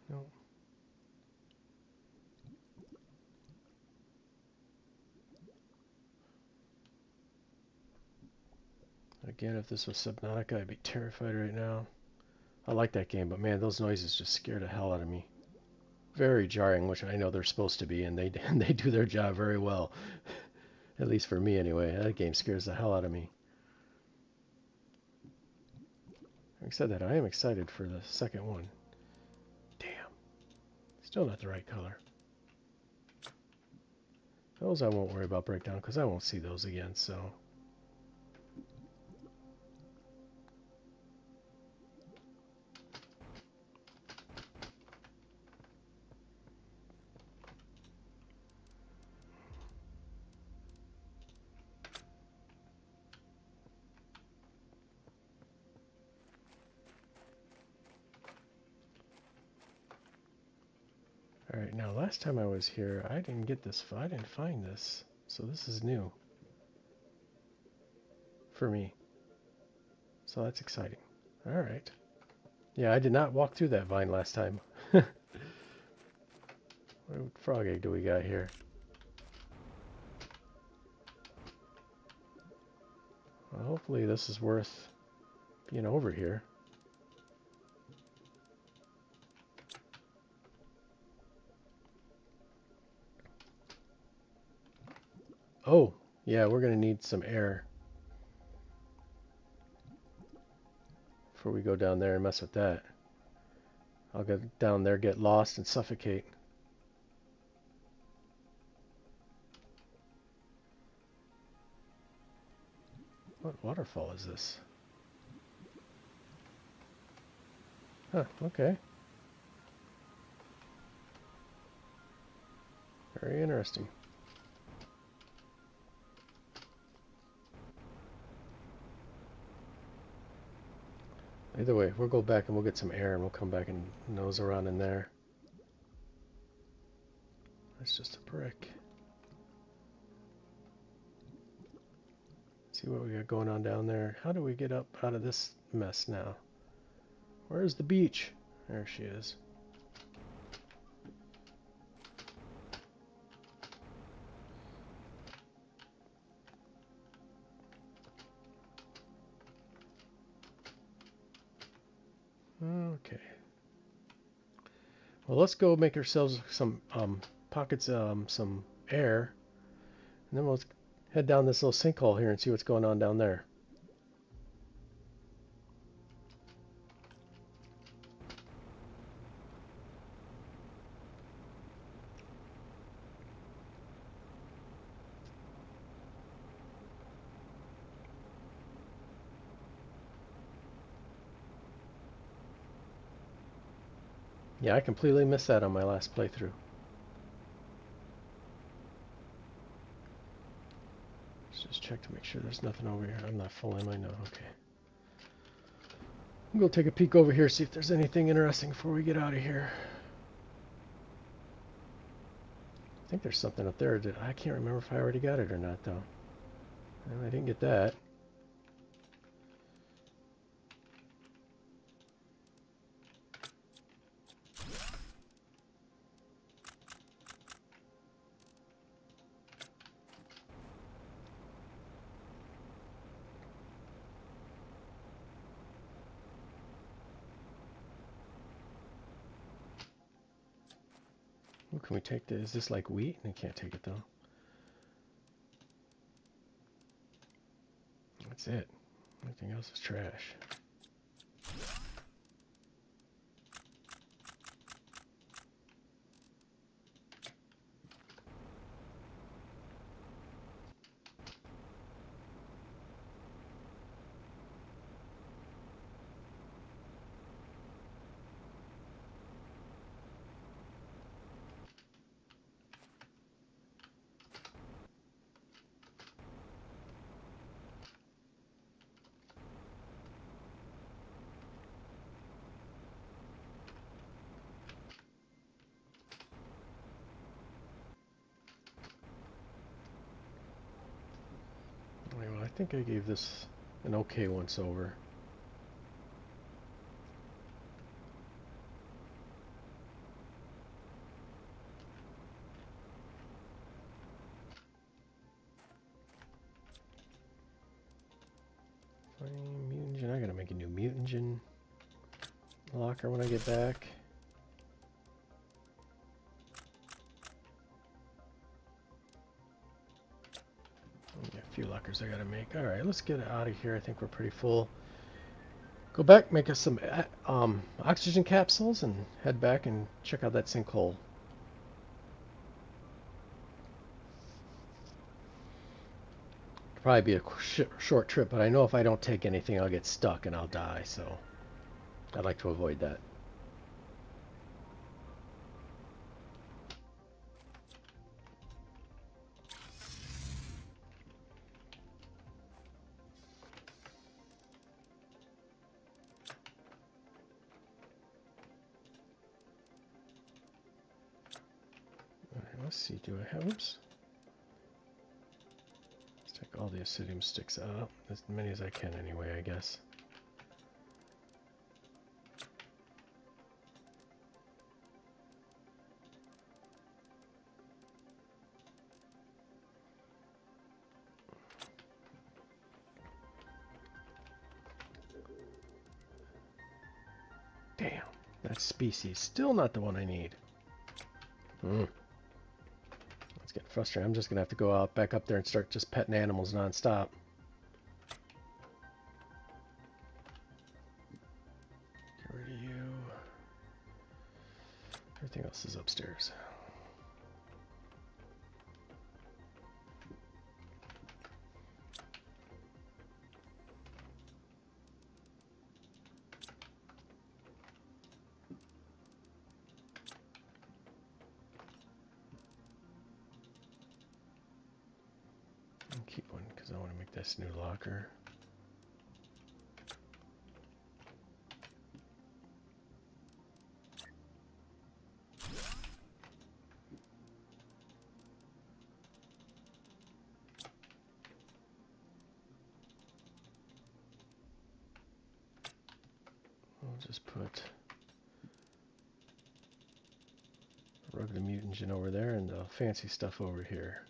No. Again, if this was Subnautica, I'd be terrified right now. I like that game, but man, those noises just scare the hell out of me. Very jarring, which I know they're supposed to be, and they they do their job very well. At least for me, anyway. That game scares the hell out of me. Having said that, I am excited for the second one. Damn. Still not the right color. Those I won't worry about breakdown, because I won't see those again, so... Alright, now last time I was here, I didn't get this, I didn't find this. So this is new. For me. So that's exciting. Alright. Yeah, I did not walk through that vine last time. What frog egg do we got here? Well, hopefully this is worth being over here. Oh, yeah, we're going to need some air before we go down there and mess with that. I'll go down there, get lost, and suffocate. What waterfall is this? Huh, okay. Very interesting. Either way, we'll go back and we'll get some air and we'll come back and nose around in there. That's just a brick. See what we got going on down there. How do we get up out of this mess now? Where's the beach? There she is. Okay. Well, let's go make ourselves some pockets, some air, and then we'll head down this little sinkhole here and see what's going on down there. Yeah, I completely missed that on my last playthrough. Let's just check to make sure there's nothing over here. I'm not full in, I know. Okay. I'm going to take a peek over here, see if there's anything interesting before we get out of here. I think there's something up there. I can't remember if I already got it or not, though. I didn't get that. Ooh, can we take this? Is this like wheat? I can't take it, though. That's it. Everything else is trash. Well, I think I gave this an okay once over. Mutagen. I gotta make a new mutagen locker when I get back. Yeah, a few lockers I gotta make. All right, let's get out of here. I think we're pretty full. Go back, make us some oxygen capsules, and head back and check out that sinkhole. Probably be a short trip, but I know if I don't take anything, I'll get stuck and I'll die. So I'd like to avoid that. Let's see, do I have, oops. Let's take all the acidium sticks out, as many as I can anyway, I guess. Damn, that species, still not the one I need. Let's get frustrated. I'm just gonna have to go out back up there and start just petting animals non-stop. Get rid of you. Everything else is upstairs. because I want to make this new locker. We'll just put rugged mutagen over there and the fancy stuff over here.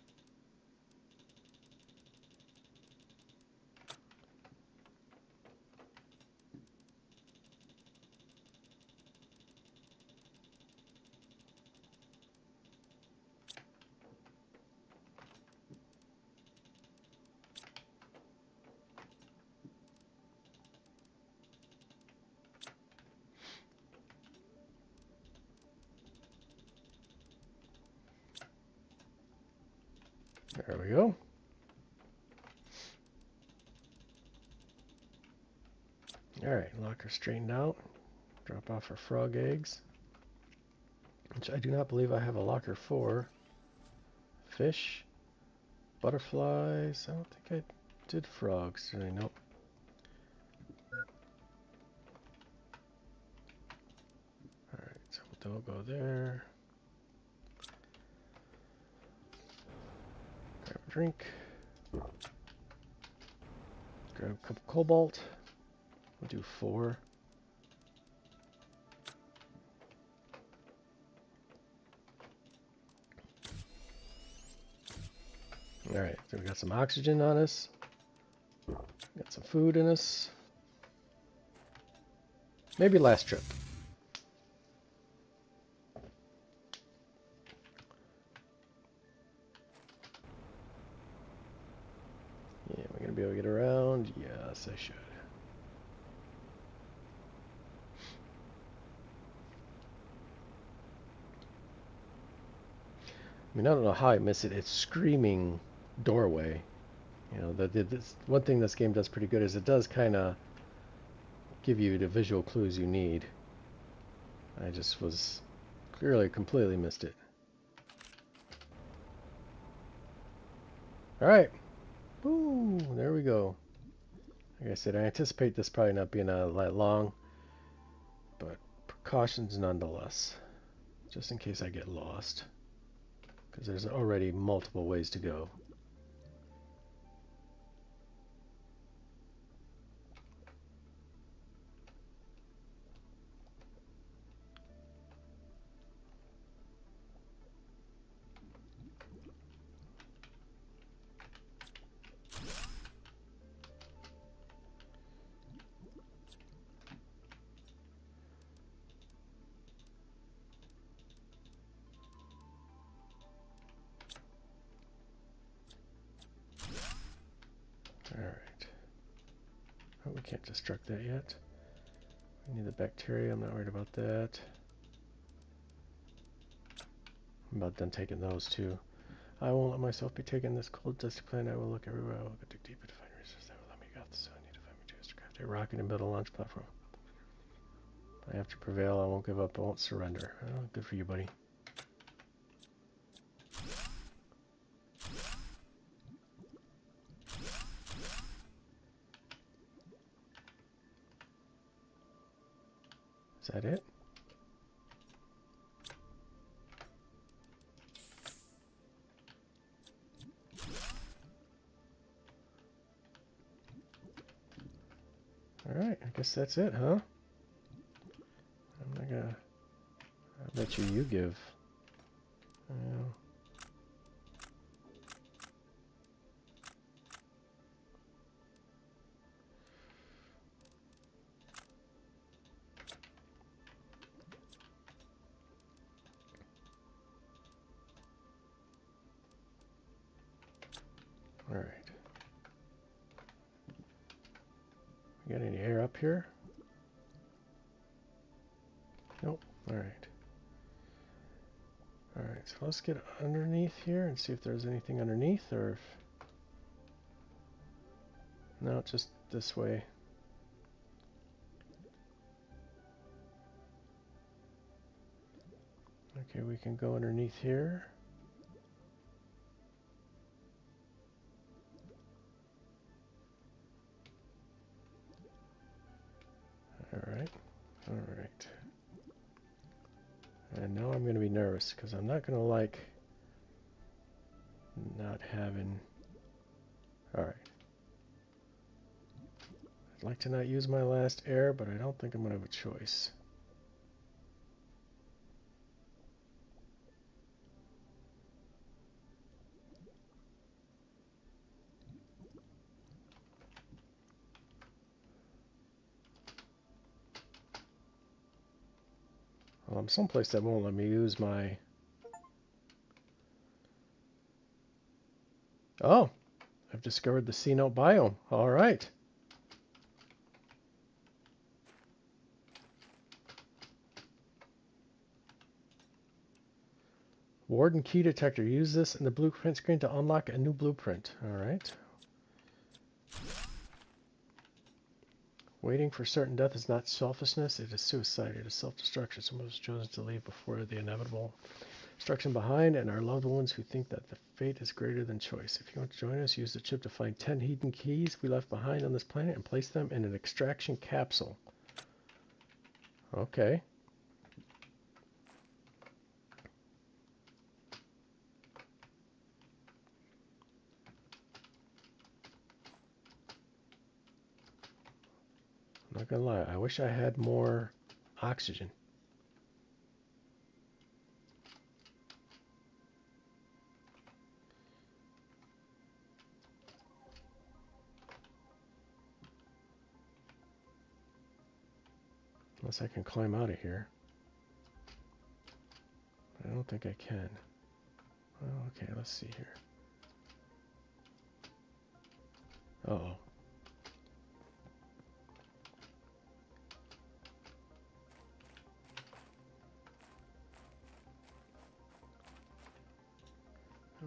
There we go. Alright, locker straightened out. Drop off our frog eggs, which I do not believe I have a locker for. Fish, butterflies. I don't think I did frogs, did I? Nope. Alright, so they'll go there. Grab a drink. Grab a couple cobalt. We'll do 4. Alright, so we got some oxygen on us. Got some food in us. Maybe last trip. Yeah, am I going to be able to get around? Yes, I should. I mean, I don't know how I miss it. It's screaming doorway. You know, this one thing this game does pretty good is it does kind of give you the visual clues you need. I just was clearly completely missed it. All right. Woo, there we go. Like I said, I anticipate this probably not being a lot long, but precautions nonetheless, just in case I get lost, because there's already multiple ways to go. Alright. Oh, we can't destruct that yet. We need the bacteria. I'm not worried about that. I'm about done taking those too. I won't let myself be taking this cold, dusty planet. I will look everywhere. I will go dig deep to find resources that will let me get off the sun. I need to find materials to craft a rocket and build a launch platform. I have to prevail. I won't give up. I won't surrender. Oh, good for you, buddy. Is that it? Alright, I guess that's it, huh? I'm not gonna... I bet you give. Alright. We got any air up here? Nope. Alright. Alright, so let's get underneath here and see if there's anything underneath, or if... No, just this way. Okay, we can go underneath here. And now I'm going to be nervous because I'm not going to like not having... Alright. I'd like to not use my last air, but I don't think I'm going to have a choice. Someplace that won't let me use my... Oh, I've discovered the C-note biome. All right. Warden key detector. Use this in the blueprint screen to unlock a new blueprint. All right. Waiting for certain death is not selfishness, it is suicide. It is self-destruction. Someone has chosen to leave before the inevitable destruction behind, and our loved ones who think that the fate is greater than choice. If you want to join us, use the chip to find 10 hidden keys we left behind on this planet and place them in an extraction capsule. Okay. I'm not gonna lie, I wish I had more oxygen. Unless I can climb out of here. I don't think I can. Oh, okay, let's see here. Uh-oh.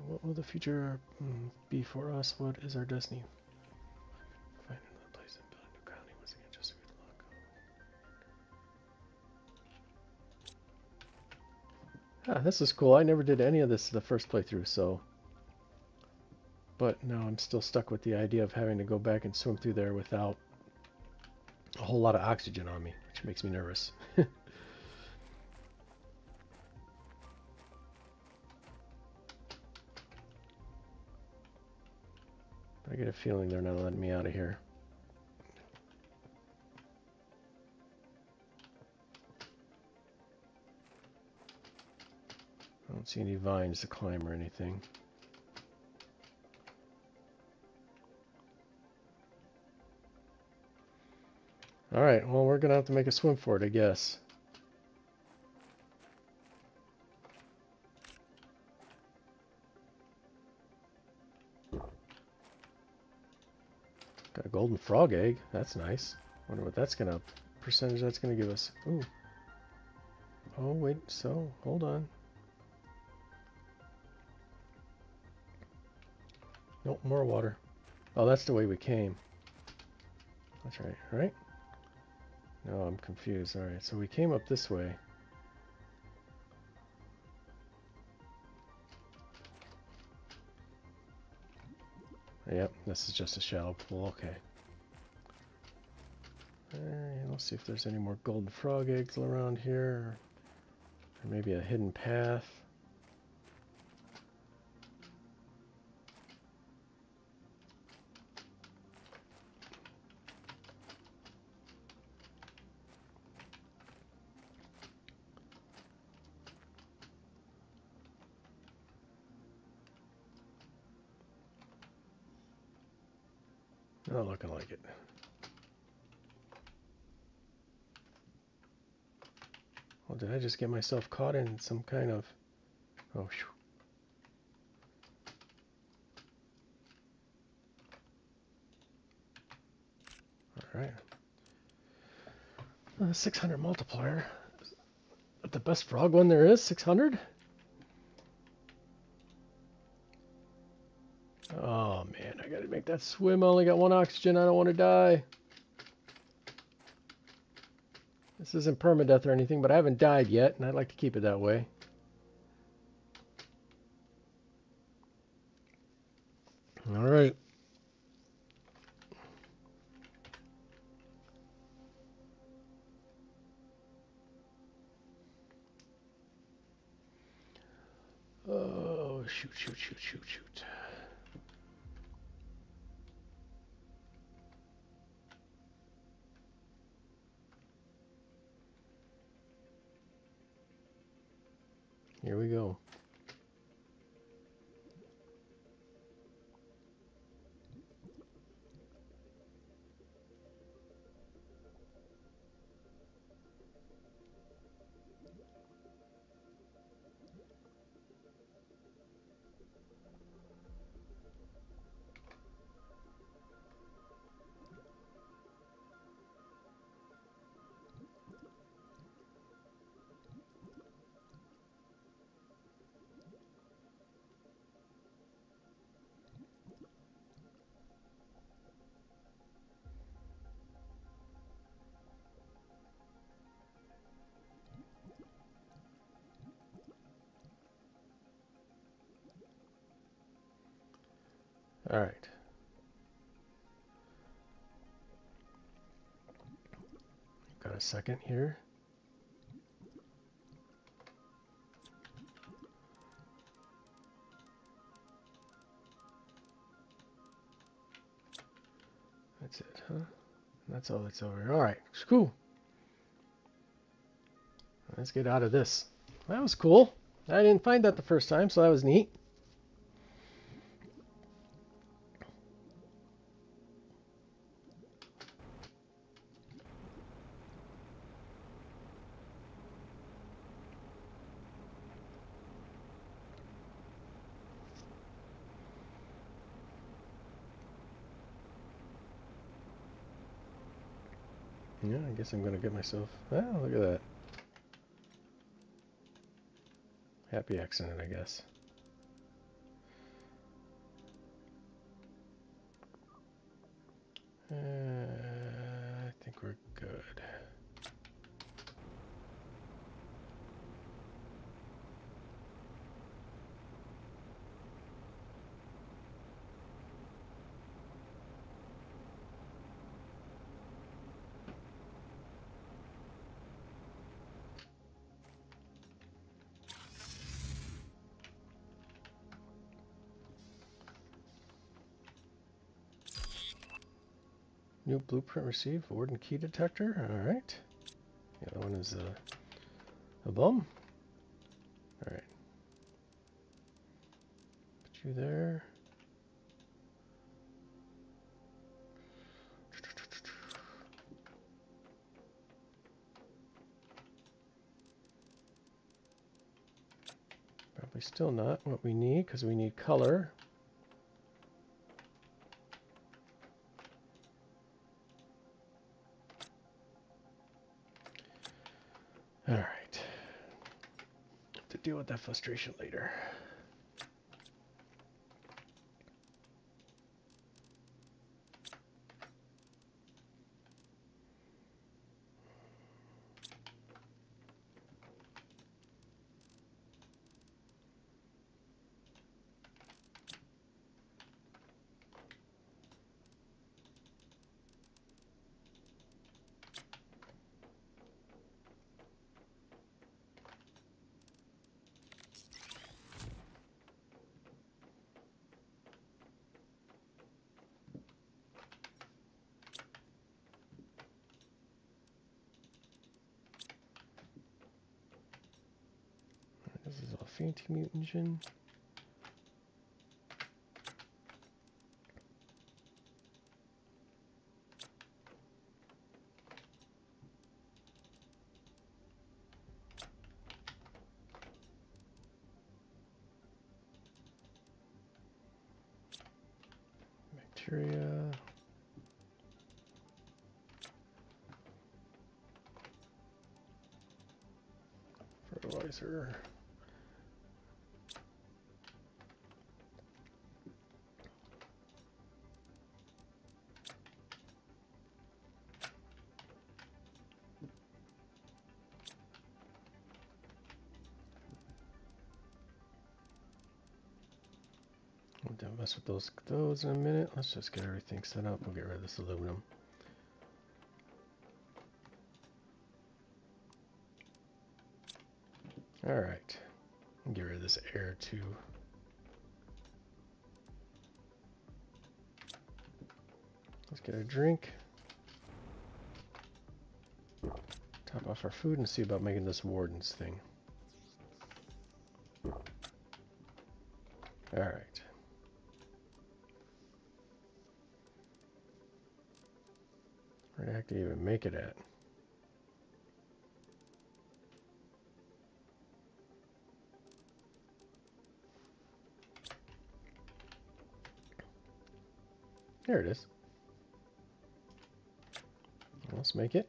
What will the future be for us? What is our destiny? Find another place and build a new colony once again, just with luck. Ah, this is cool. I never did any of this the first playthrough, so... But now I'm still stuck with the idea of having to go back and swim through there without a whole lot of oxygen on me, which makes me nervous. I get a feeling they're not letting me out of here. I don't see any vines to climb or anything. Alright, well, we're going to have to make a swim for it, I guess. Got a golden frog egg. That's nice. Wonder what that's going to... percentage that's going to give us. Ooh. Oh, wait. So, hold on. Nope, more water. Oh, that's the way we came. That's right, right? No, I'm confused. Alright, so we came up this way. Yep, this is just a shallow pool. Okay. Let's see if there's any more golden frog eggs around here. Or maybe a hidden path. Not looking like it. Well, did I just get myself caught in some kind of... Oh, shoo. Alright. 600 multiplier. The best frog one there is, 600? Oh man, I gotta make that swim. I only got one oxygen. I don't want to die. This isn't permadeath or anything, but I haven't died yet, and I'd like to keep it that way. Alright. shoot, shoot, shoot, shoot, shoot. Here we go. All right. Got a second here. That's it, huh? That's all that's over here. All right, cool. Let's get out of this. That was cool. I didn't find that the first time, so that was neat. Yeah, I guess I'm going to get myself... Oh, look at that. Happy accident, I guess. I think we're good. New blueprint received. Warden key detector. All right. The other one is a bum. All right. Put you there. Probably still not what we need because we need color. All right. Have to deal with that frustration later. This is a fancy mutagen. Bacteria. Fertilizer. We'll mess with those in a minute. Let's just get everything set up. We'll get rid of this aluminum. All right. Get rid of this air too. Let's get a drink. Top off our food and see about making this warden's thing. Alright. Where the heck do you even make it at? There it is. Let's make it.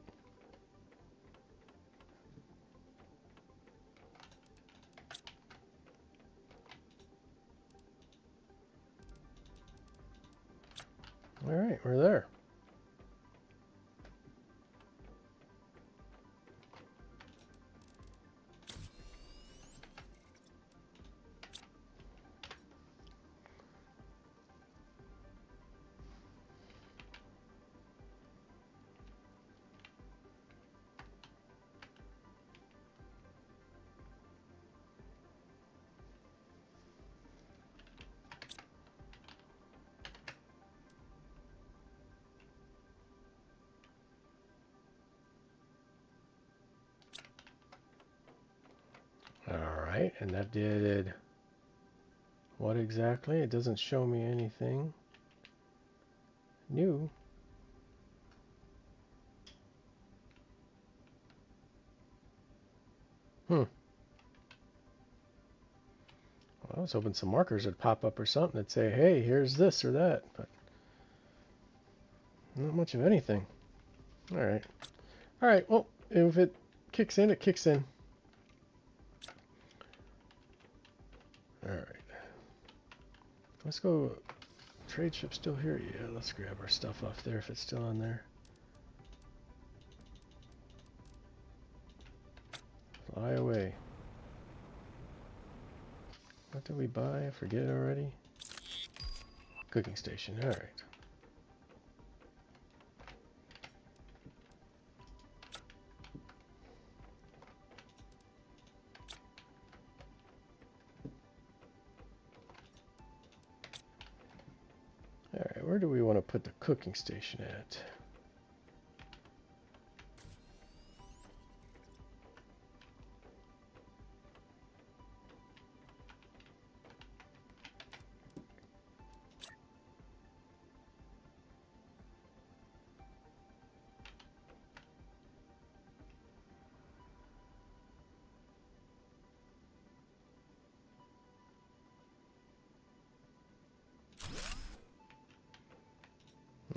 All right, we're there. All right, and that did what exactly? It doesn't show me anything new. Well, I was hoping some markers would pop up or something that'd say, hey, here's this or that, but not much of anything. All right. All right, well, if it kicks in, it kicks in. All right. Let's go. Trade ship still here? Yeah, let's grab our stuff off there if it's still on there. Fly away. What did we buy? I forget already. Cooking station. All right. All right, where do we want to put the cooking station at?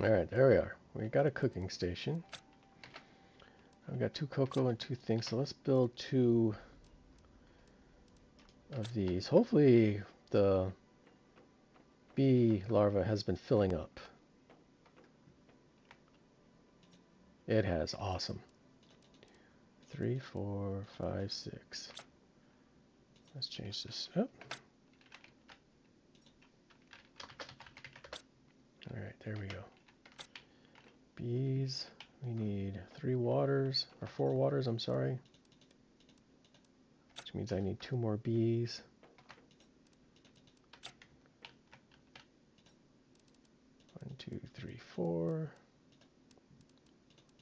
All right, there we are. We got a cooking station. I've got 2 cocoa and 2 things, so let's build 2 of these. Hopefully the bee larva has been filling up. It has. Awesome. 3, 4, 5, 6. Let's change this up. All right, there we go. Bees. We need 3 waters, or 4 waters, I'm sorry. Which means I need 2 more bees. 1, 2, 3, 4.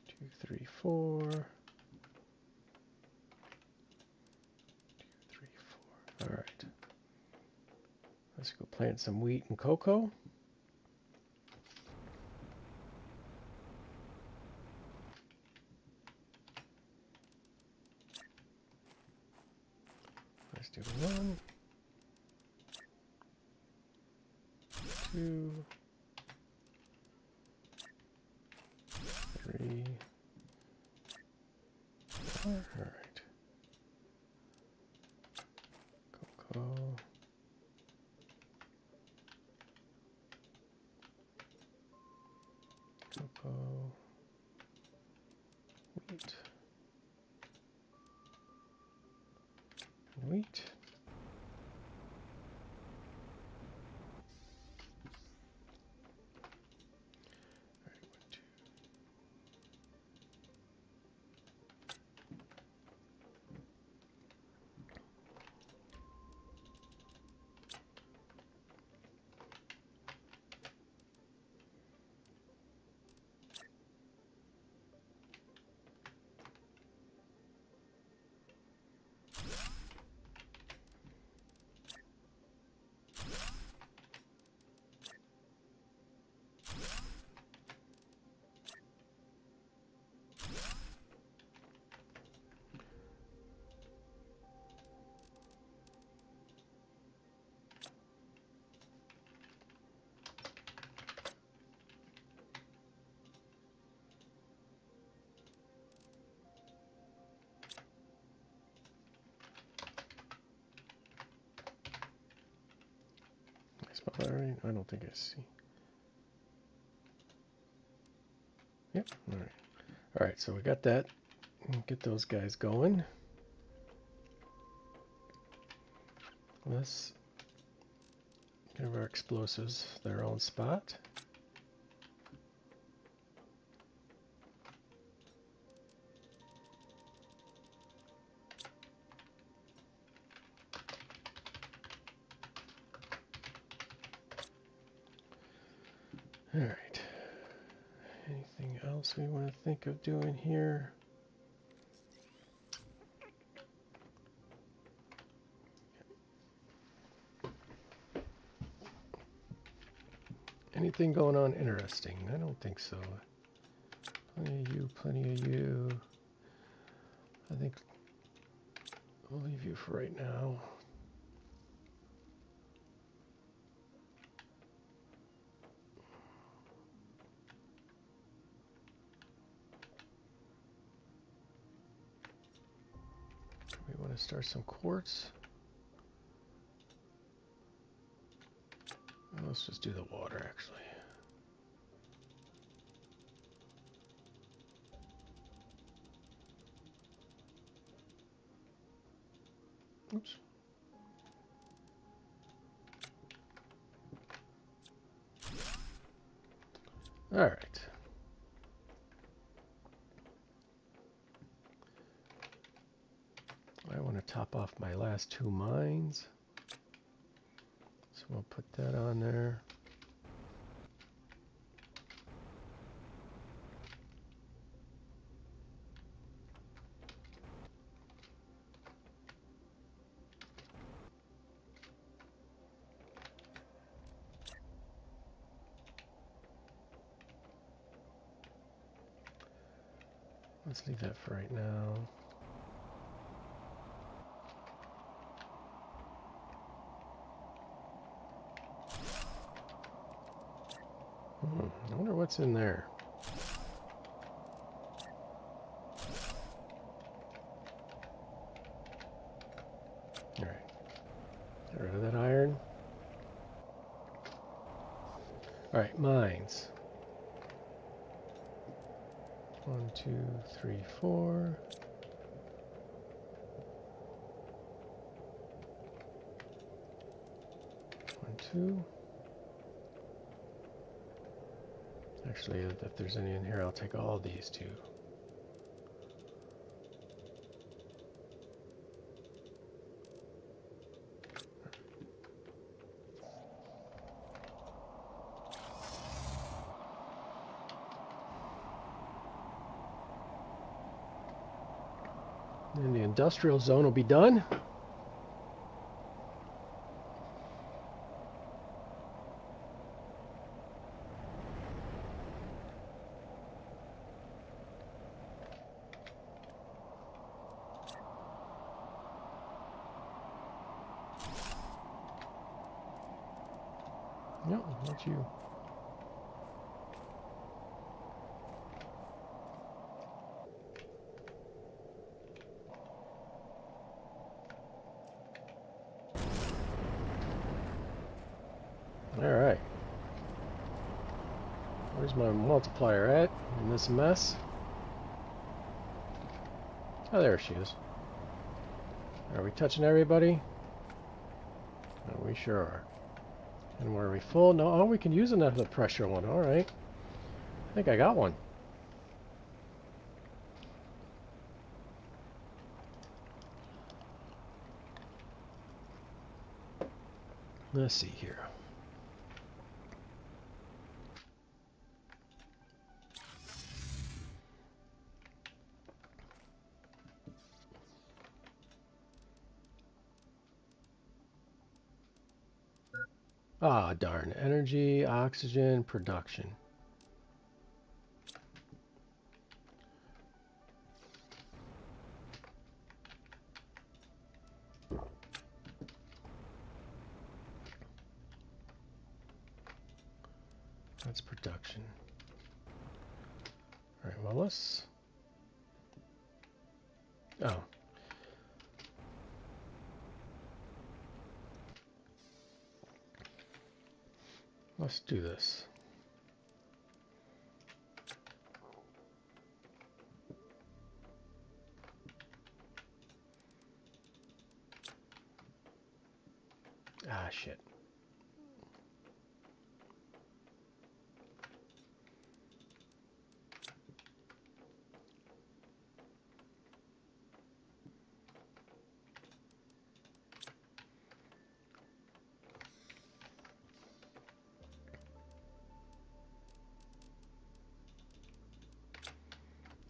2, 3, 4. 2, 3, 4. All right. Let's go plant some wheat and cocoa. Let's do 1, 2, 3, 4. All right. Cocoa. Cocoa. Wheat. Wheat. spot right? I don't think I see. Yep. All right. All right. So we got that. Get those guys going. Let's give our explosives their own spot. All right. Anything else we want to think of doing here? Anything going on interesting? I don't think so. Plenty of you, plenty of you. I think I'll leave you for right now. We want to start some quartz. Let's just do the water, actually. Oops. All right. I want to top off my last 2 mines. So we'll put that on there. Let's leave that for right now. I wonder what's in there. All right. Get rid of that iron. All right, mines. 1, 2, 3, 4. 1, 2. Actually, if there's any in here, I'll take all these too. And the industrial zone will be done. No, not you. All right. Where's my multiplier at in this mess? Oh, there she is. Are we touching everybody? Oh, we sure are. And were we full? No, oh, we can use another pressure one. All right. I think I got one. Let's see here. Ah, darn. Energy, oxygen, production. That's production. All right, well, let's... Oh. Let's do this. Ah, shit.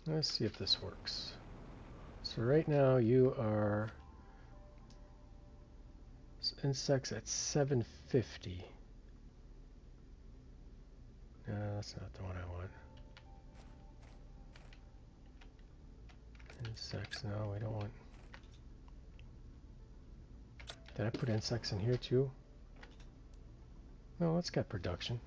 Let's see if this works. So right now you are insects at 750. No, that's not the one I want. Insects, no, we don't want. Did I put insects in here too? No, it's got production.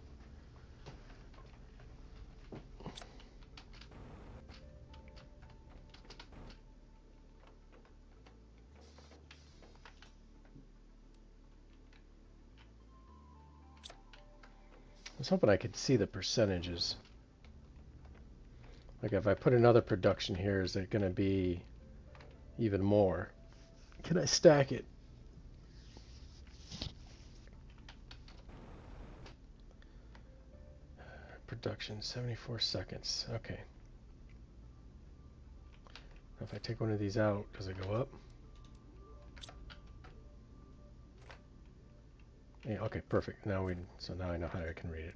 I was hoping I could see the percentages. Like if I put another production here, is it going to be even more? Can I stack it? Production, 74 seconds. Okay. If I take one of these out, does it go up? Yeah, okay, perfect. Now I know how I can read it.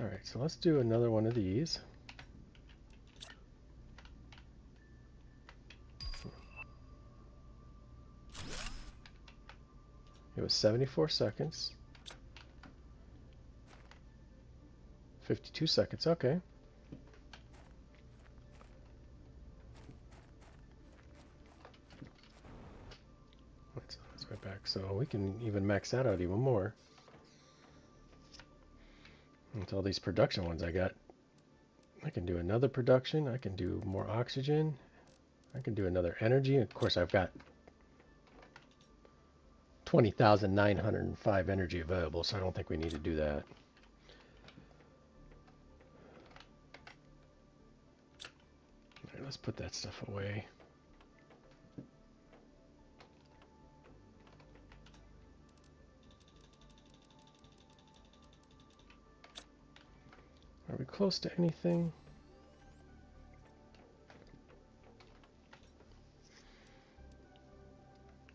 All right, so let's do another one of these. It was 74 seconds. 52 seconds, okay. Let's go back. So we can even max that out even more. With all these production ones I got. I can do another production. I can do more oxygen. I can do another energy. Of course, I've got 20,905 energy available, so I don't think we need to do that. All right, let's put that stuff away. Are we close to anything?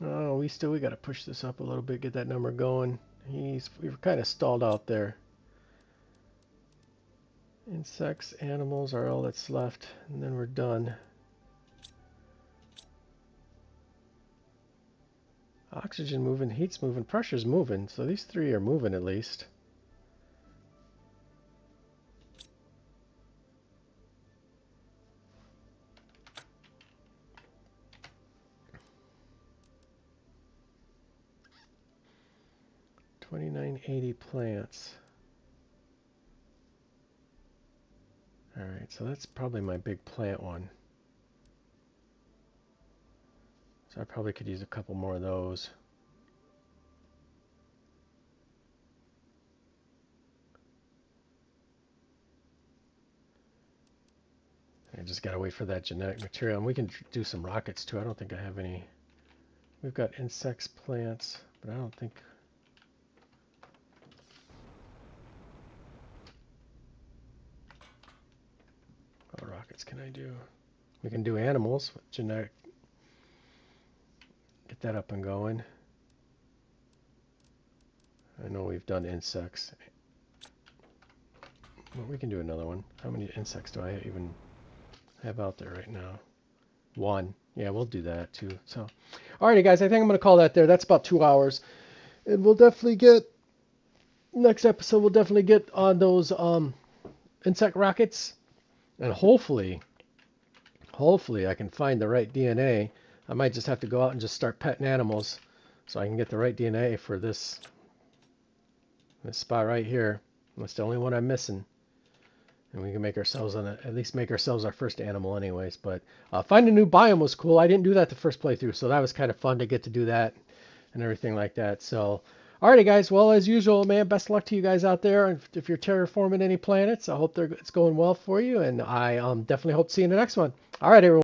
Oh, we got to push this up a little bit, get that number going. We were kind of stalled out there. Insects, animals are all that's left, and then we're done. Oxygen moving, heat's moving, pressure's moving, so these three are moving at least. $29.80 plants. Alright, so that's probably my big plant one. So I probably could use a couple more of those. I just gotta wait for that genetic material. And we can do some rockets too. I don't think I have any. We've got insects, plants, but I don't think. What rockets can I do? We can do animals with genetic. Get that up and going. I know we've done insects. Well, we can do another one. How many insects do I even have out there right now? One. Yeah, we'll do that too. So, alrighty, guys, I think I'm going to call that there. That's about 2 hours. And we'll definitely get, next episode, we'll definitely get on those insect rockets. And hopefully I can find the right DNA. I might just have to go out and just start petting animals so I can get the right DNA for this spot right here. That's the only one I'm missing. And we can make ourselves at least make ourselves our first animal anyways. But finding a new biome was cool. I didn't do that the first playthrough, so that was kind of fun to get to do that and everything like that. So, Alrighty, guys. Well, as usual, man, best of luck to you guys out there. If you're terraforming any planets, I hope it's going well for you, and I definitely hope to see you in the next one. All right, everyone.